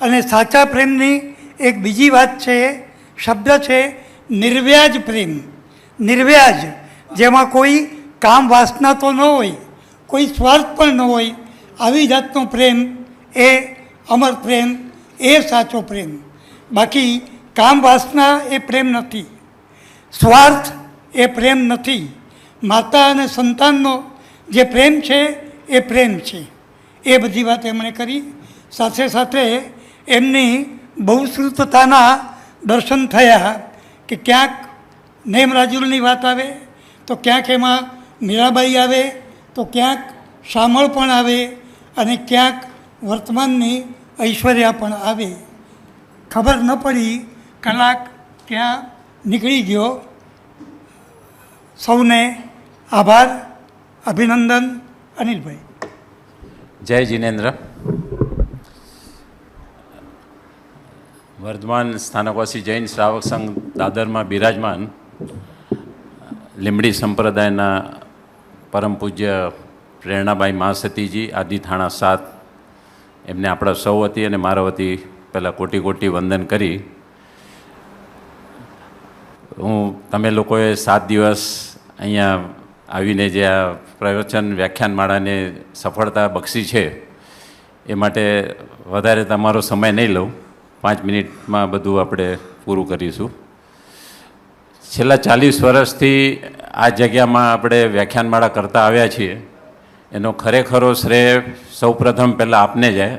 અને સાચા પ્રેમની એક બીજી વાત છે, શબ્દ છે નિર્વ્યાજ પ્રેમ. નિર્વ્યાજ, જેમાં કોઈ કામ વાસના તો ન હોય, કોઈ સ્વાર્થ પણ ન હોય, આવી જાતનો પ્રેમ એ અમર પ્રેમ, એ સાચો પ્રેમ. બાકી કામ વાસના એ પ્રેમ નથી, સ્વાર્થ એ પ્રેમ નથી. માતા અને સંતાનનો જે પ્રેમ છે એ પ્રેમ છે. એ બધી વાત એમણે કરી. સાથે સાથે એમની બહુશ્રુતતાના દર્શન થયા કે ક્યાંક નેમરાજુલની વાત આવે તો ક્યાંક એમાં મીરાબાઈ આવે તો ક્યાંક શામળ પણ આવે અને ક્યાંક વર્તમાનની ઐશ્વર્યા પણ આવે. ખબર ન પડી કલાક ત્યાં નીકળી ગયો. સૌને આભાર, અભિનંદન. અનિલભાઈ. જય જિનેન્દ્ર. વર્ધમાન સ્થાનકવાસી જૈન શ્રાવક સંઘ દાદરમાં બિરાજમાન લીંબડી સંપ્રદાયના પરમ પૂજ્ય પ્રેરણાબાઈ મહાસતીજી આદિ થાણા 7, એમને આપણા સૌ વતી અને મારા વતી પહેલાં કોટી કોટી વંદન કરી. તમે લોકોએ 7 દિવસ અહીંયા આવીને જે આ પ્રવચન વ્યાખ્યાનમાળાને સફળતા બક્ષી છે એ માટે વધારે તમારો સમય નહીં લઉં. 5 મિનિટમાં બધું આપણે પૂરું કરીશું. છેલ્લા 40 વર્ષથી આ જગ્યામાં આપણે વ્યાખ્યાનમાળા કરતા આવ્યા છીએ. એનો ખરેખરો શ્રેય સૌપ્રથમ પહેલાં આપને જાય,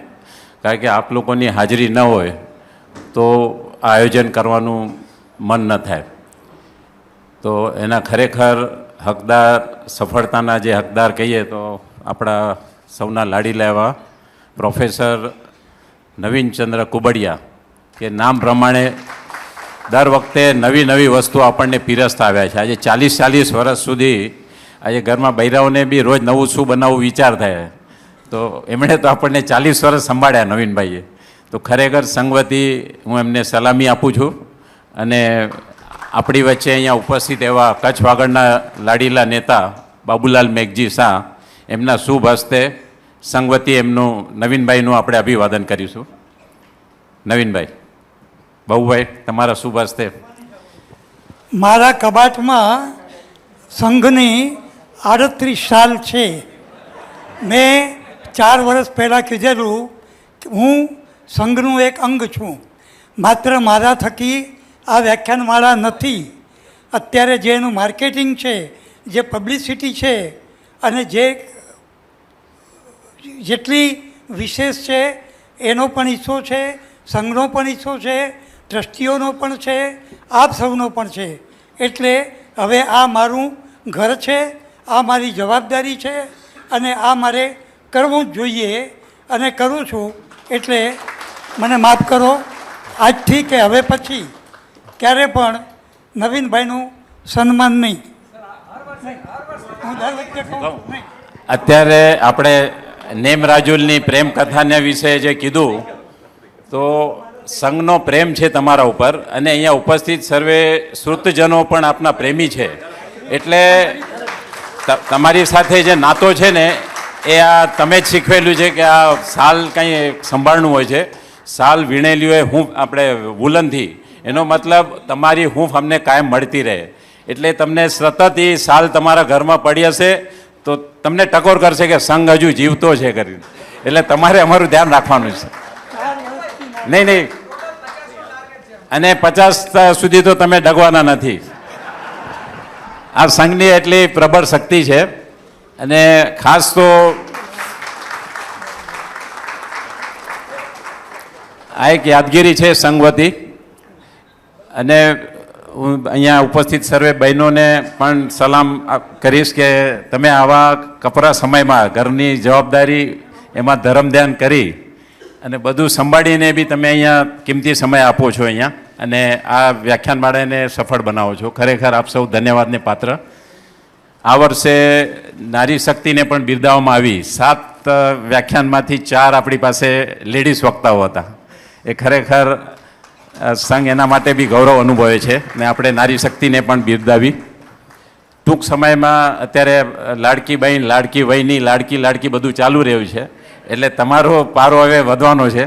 કારણ કે આપ લોકોની હાજરી ન હોય તો આ આયોજન કરવાનું મન ન થાય. તો એના ખરેખર હકદાર, સફળતાના જે હકદાર કહીએ તો આપણા સૌના લાડીલા એવા પ્રોફેસર નવીનચંદ્ર કુબડિયા, કે નામ પ્રમાણે દર વખતે નવી નવી વસ્તુ આપણને પીરસતા આવ્યા છે. આજે 40 વર્ષ સુધી આજે ઘરમાં બૈરાઓને બી રોજ નવું શું બનાવવું વિચાર થાય, તો એમણે તો આપણને 40 વર્ષ સંભાળ્યા નવીનભાઈએ. તો ખરેખર સંગવતી હું એમને સલામી આપું છું. અને આપણી વચ્ચે અહીંયા ઉપસ્થિત એવા કચ્છ વાગડના લાડીલા નેતા બાબુલાલ મેઘજી શાહ, એમના શુભ હસ્તે સંગવતી એમનું નવીનભાઈનું આપણે અભિવાદન કરીશું. નવીનભાઈ, બાબુભાઈ, તમારા શુભ હસ્તે. મારા કબાટમાં સંઘની 38 સાલ છે. મેં 4 વર્ષ પહેલાં કીધેલું કે હું સંઘનું એક અંગ છું. માત્ર મારા થકી આ વ્યાખ્યાનમાળા નથી. અત્યારે જે એનું માર્કેટિંગ છે, જે પબ્લિસિટી છે, અને જેટલી વિશેષ છે એનો પણ હિસ્સો છે, સંઘનો પણ હિસ્સો છે, ટ્રસ્ટીઓનો પણ છે, આપ સૌનો પણ છે. એટલે હવે આ મારું ઘર છે, આ મારી જવાબદારી છે અને આ મારે કરવું જ જોઈએ અને કરું છું. એટલે મને માફ કરો, આજથી કે હવે પછી ક્યારે પણ નવીનભાઈનું સન્માન નહીં. હું દર વખતે કહું નહીં. અત્યારે આપણે નેમરાજુલની પ્રેમ કથાને વિશે જે કીધું, તો સંઘનો પ્રેમ છે તમારા ઉપર, અને અહીંયા ઉપસ્થિત સર્વે શ્રુતજનો પણ આપના પ્રેમી છે. એટલે તમારી સાથે જે નાતો છે ને એ આ તમે જ શીખવેલું છે કે આ સાલ કંઈ સંભાળનું હોય છે. સાલ વીણેલી હોય હૂંફ આપણે વુલનથી, એનો મતલબ તમારી હૂંફ અમને કાયમ મળતી રહે. એટલે તમને સતત એ સાલ તમારા ઘરમાં પડી હશે તો તમને ટકોર કરશે કે સંઘ હજુ જીવતો છે કરીને. એટલે તમારે અમારું ધ્યાન રાખવાનું છે. નહીં, અને 50 સુધી તો તમે ડગવાના નથી. આ સંઘની એટલી પ્રબળ શક્તિ છે. અને ખાસ તો આ એક યાદગીરી છે સંઘવતી. અને હું અહીંયા ઉપસ્થિત સર્વે બહેનોને પણ સલામ કરીશ કે તમે આવા કપરા સમયમાં ઘરની જવાબદારી, એમાં ધર્મ ધ્યાન કરી અને બધું સંભાળીને બી તમે અહીંયા કિંમતી સમય આપો છો અહીંયા, અને આ વ્યાખ્યાનમાળાને સફળ બનાવો છો. ખરેખર આપ સૌ ધન્યવાદને પાત્ર. આ વર્ષે નારી શક્તિને પણ બિરદાવવામાં આવી. 7 વ્યાખ્યાનમાંથી 4 આપણી પાસે લેડીઝ વક્તાઓ હતા. એ ખરેખર સંઘ એના માટે બી ગૌરવ અનુભવે છે. ને આપણે નારી શક્તિને પણ બિરદાવી. ટૂંક સમયમાં અત્યારે લાડકી બહેન, લાડકી વયની, લાડકી બધું ચાલુ રહ્યું છે. એટલે તમારો પારો હવે વધવાનો છે.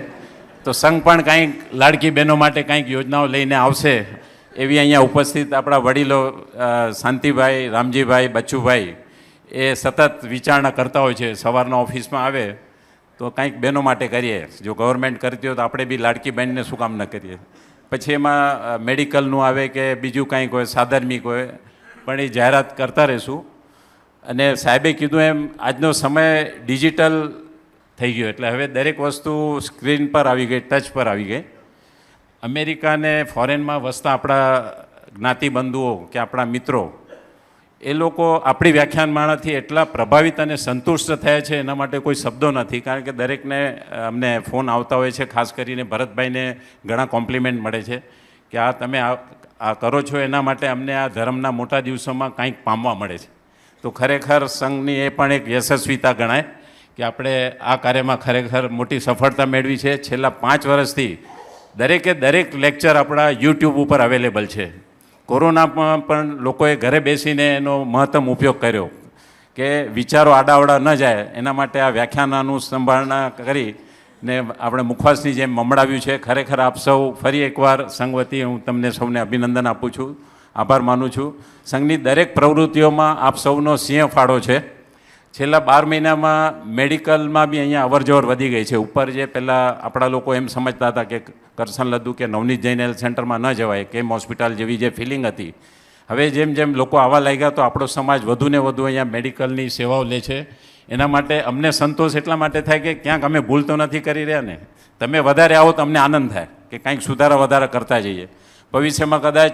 તો સંઘ પણ કંઈક લાડકી બહેનો માટે કંઈક યોજનાઓ લઈને આવશે એવી અહીંયા ઉપસ્થિત આપણા વડીલો શાંતિભાઈ, રામજીભાઈ, બચ્ચુભાઈ એ સતત વિચારણા કરતા હોય છે. સવારના ઓફિસમાં આવે તો કંઈક બહેનો માટે કરીએ. જો ગવર્મેન્ટ કરતી હોય તો આપણે બી લાડકી બહેનને શું કામ ન કરીએ. પછી એમાં મેડિકલનું આવે કે બીજું કંઈક હોય, સાધર્મિક હોય, પણ એ જાહેરાત કરતા રહીશું. અને સાહેબે કીધું એમ આજનો સમય ડિજિટલ થઈ ગયો. એટલે હવે દરેક વસ્તુ સ્ક્રીન પર આવી ગઈ, ટચ પર આવી ગઈ. અમેરિકા ને ફોરેનમાં વસતા આપણા જ્ઞાતિબંધુઓ કે આપણા મિત્રો, એ લોકો આપણી વ્યાખ્યાનમાળાથી એટલા પ્રભાવિત અને સંતુષ્ટ થયા છે, એના માટે કોઈ શબ્દો નથી. કારણ કે દરેકને અમને ફોન આવતા હોય છે, ખાસ કરીને ભરતભાઈને ઘણા કોમ્પ્લિમેન્ટ મળે છે કે આ તમે આ કરો છો એના માટે અમને આ ધર્મના મોટા દિવસોમાં કંઈક પામવા મળે છે. તો ખરેખર સંઘની એ પણ એક યશસ્વીતા ગણાય કે આપણે આ કાર્યમાં ખરેખર મોટી સફળતા મેળવી છે. છેલ્લા 5 વર્ષથી દરેક લેક્ચર આપણા યુટ્યુબ ઉપર અવેલેબલ છે. કોરોનામાં પણ લોકોએ ઘરે બેસીને એનો મહત્તમ ઉપયોગ કર્યો કે વિચારો આડાવડા ન જાય એના માટે આ વ્યાખ્યાનનું સંભાળના કરી ને આપણે મુખવાસની જેમ મમડાવ્યું છે. ખરેખર આપ સૌ ફરી એકવાર સંઘ વતી હું તમને સૌને અભિનંદન આપું છું, આભાર માનું છું. સંઘની દરેક પ્રવૃત્તિઓમાં આપ સૌનો સિંહ ફાળો છે. છેલ્લા 12 મહિનામાં મેડિકલમાં બી અહીંયા અવરજવર વધી ગઈ છે. ઉપર જે પહેલાં આપણા લોકો એમ સમજતા હતા કે કરસન લદ્દુ કે નવનીત જૈન હેલ્થ સેન્ટરમાં ન જવાય, કેમ હોસ્પિટલ જેવી જે ફિલિંગ હતી, હવે જેમ જેમ લોકો આવવા લાગ્યા તો આપણો સમાજ વધુને વધુ અહીંયા મેડિકલની સેવાઓ લે છે. એના માટે અમને સંતોષ એટલા માટે થાય કે ક્યાંક અમે ભૂલ તો નથી કરી રહ્યા ને. તમે વધારે આવો તો અમને આનંદ થાય કે કંઈક સુધારા વધારા કરતા જઈએ. ભવિષ્યમાં કદાચ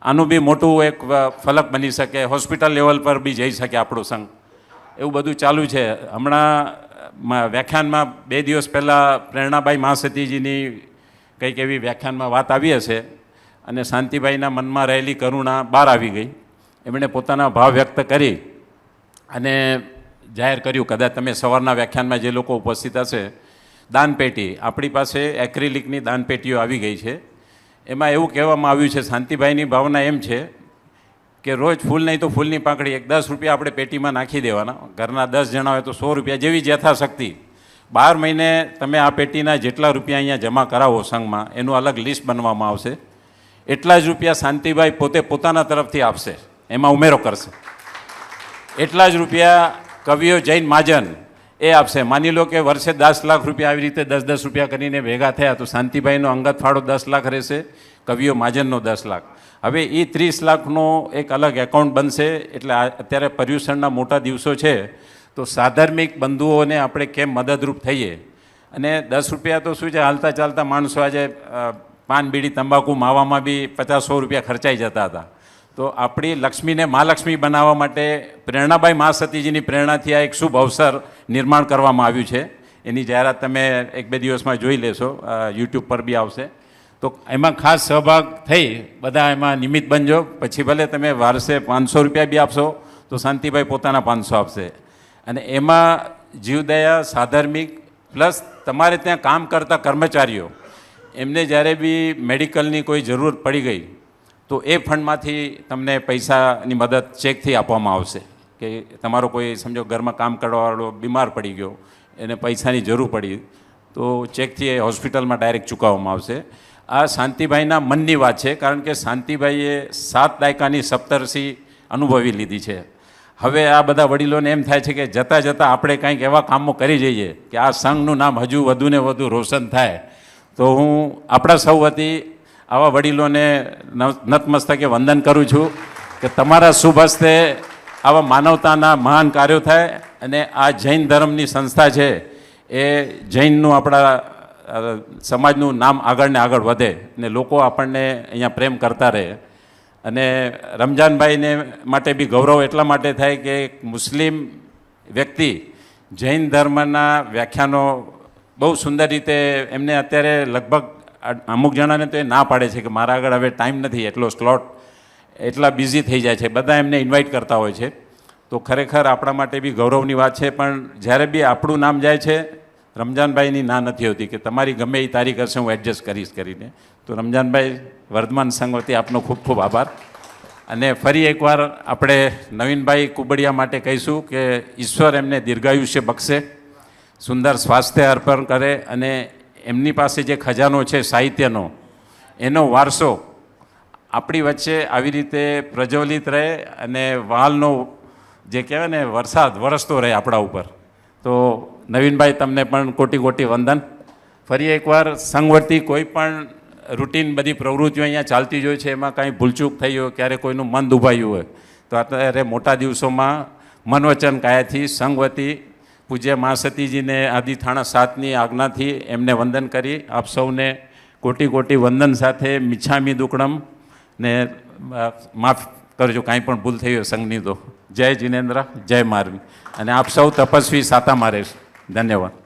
આનું બી મોટું એક ફલક બની શકે, હોસ્પિટલ લેવલ પર બી જઈ શકે આપણું સંઘ. એવું બધું ચાલુ છે. હમણાં વ્યાખ્યાનમાં 2 દિવસ પહેલાં પ્રેરણાબાઈ મહાસતીજીની કંઈક એવી વ્યાખ્યાનમાં વાત આવી હશે અને શાંતિભાઈના મનમાં રહેલી કરુણા બહાર આવી ગઈ. એમણે પોતાના ભાવ વ્યક્ત કરી અને જાહેર કર્યું, કદાચ તમે સવારના વ્યાખ્યાનમાં જે લોકો ઉપસ્થિત હશે, દાનપેટી આપણી પાસે એક્રિલિકની દાનપેટીઓ આવી ગઈ છે. એમાં એવું કહેવામાં આવ્યું છે, શાંતિભાઈની ભાવના એમ છે કે રોજ ફૂલ નહીં તો ફૂલની પાંખડી 10 રૂપિયા આપણે પેટીમાં નાખી દેવાના. ઘરના 10 જણા હોય તો 100 રૂપિયા, જેવી યથાશક્તિ. 12 મહિને તમે આ પેટીના જેટલા રૂપિયા અહીંયા જમા કરાવો સંઘમાં, એનું અલગ લિસ્ટ બનવામાં આવશે. એટલા જ રૂપિયા શાંતિભાઈ પોતે પોતાના તરફથી આપશે, એમાં ઉમેરો કરશે. એટલા જ રૂપિયા કવિઓ જૈન મહાજન એ આપશે. માની લો કે વર્ષે 10 લાખ રૂપિયા આવી રીતે 10-10 રૂપિયા કરીને ભેગા થયા તો શાંતિભાઈનો અંગત ફાળો 10 લાખ રહેશે, કવિઓ મહાજનનો 10 લાખ. હવે એ 30 લાખનો એક અલગ એકાઉન્ટ બનશે. એટલે અત્યારે પર્યુષણના મોટા દિવસો છે તો સાધર્મિક બંધુઓને આપણે કેમ મદદરૂપ થઈએ. અને 10 રૂપિયા તો શું છે, હાલતા ચાલતા માણસો આજે પાન બીડી તંબાકુ માવામાં બી 50-100 રૂપિયા ખર્ચાઈ જતા હતા. તો આપણી લક્ષ્મીને મહાલક્ષ્મી બનાવવા માટે પ્રેરણાબાઈ મહાસતીજીની પ્રેરણાથી આ એક શુભ અવસર નિર્માણ કરવામાં આવ્યું છે. એની જાહેરાત તમે 1-2 દિવસમાં જોઈ લેશો, યુટ્યુબ પર બી આવશે. તો એમાં ખાસ સહભાગ થઈ બધા એમાં નિમિત્ત બનજો. પછી ભલે તમે વારસે 500 રૂપિયા બી આપશો તો શાંતિભાઈ પોતાના 500 આપશે. અને એમાં જીવદયા, સાધર્મિક પ્લસ તમારે ત્યાં કામ કરતા કર્મચારીઓ, એમને જ્યારે બી મેડિકલની કોઈ જરૂર પડી ગઈ તો એ ફંડમાંથી તમને પૈસાની મદદ ચેકથી આપવામાં આવશે. કે તમારો કોઈ સમજો ઘરમાં કામ કરવાવાળો બીમાર પડી ગયો, એને પૈસાની જરૂર પડી તો ચેકથી એ હોસ્પિટલમાં ડાયરેક્ટ ચૂકવવામાં આવશે. આ શાંતિભાઈના મનની વાત છે, કારણ કે શાંતિભાઈએ 7 દાયકાની સપ્તર્ષિ અનુભવી લીધી છે. હવે આ બધા વડીલોને એમ થાય છે કે જતાં જતાં આપણે કંઈક એવા કામો કરી જઈએ કે આ સંઘનું નામ હજુ વધુને વધુ રોશન થાય. તો હું આપણા સૌ વતી આવા વડીલોને નતમસ્તકે વંદન કરું છું કે તમારા શુભ હસ્તે આવા માનવતાના મહાન કાર્યો થાય અને આ જૈન ધર્મની સંસ્થા છે એ જૈનનું આપણા સમાજનું નામ આગળ ને આગળ વધે ને લોકો આપણને અહીંયા પ્રેમ કરતા રહે. અને રમજાનભાઈને માટે બી ગૌરવ એટલા માટે થાય કે એક મુસ્લિમ વ્યક્તિ જૈન ધર્મના વ્યાખ્યાનો બહુ સુંદર રીતે એમને અત્યારે લગભગ અમુક જણાને તો એ ના પાડે છે કે મારા આગળ હવે ટાઈમ નથી, એટલો સ્લોટ, એટલા બિઝી થઈ જાય છે, બધા એમને ઇન્વાઇટ કરતા હોય છે. તો ખરેખર આપણા માટે બી ગૌરવની વાત છે. પણ જ્યારે બી આપણું નામ જાય છે, રમજાનભાઈની ના નથી હોતી કે તમારી ગમે એ તારીખ હશે હું એડજસ્ટ કરીશ કરીને. તો રમજાનભાઈ, વર્ધમાન સંઘ વતી આપનો ખૂબ ખૂબ આભાર. અને ફરી એકવાર આપણે નવીનભાઈ કુબડિયા માટે કહીશું કે ઈશ્વર એમને દીર્ઘાયુષ્ય બક્ષે, સુંદર સ્વાસ્થ્ય અર્પણ કરે અને એમની પાસે જે ખજાનો છે સાહિત્યનો, એનો વારસો આપણી વચ્ચે આવી રીતે પ્રજ્વલિત રહે અને વાલનો જે કહેવાય ને વરસાદ વરસતો રહે આપણા ઉપર. તો નવીનભાઈ તમને પણ કોટી કોટી વંદન. ફરી એકવાર સંઘ વતી કોઈ પણ રૂટીન બધી પ્રવૃત્તિઓ અહીંયા ચાલતી જ હોય છે, એમાં કાંઈ ભૂલચૂક થઈ હોય, ક્યારે કોઈનું મન દુભાયું હોય તો અત્યારે મોટા દિવસોમાં મન વચન કાયાથી સંઘ વતી પૂજ્ય મા સતીજીને આદિ થાણા 7ની આજ્ઞાથી એમને વંદન કરી આપ સૌને કોટી કોટી વંદન સાથે મિચ્છામી દુક્કડમ ને માફ કરજો કાંઈ પણ ભૂલ થઈ હોય સંઘની તો. જય જિનેન્દ્ર, જય મારવી. અને આપ સૌ તપસ્વી સાતા મારે. ધન્યવાદ.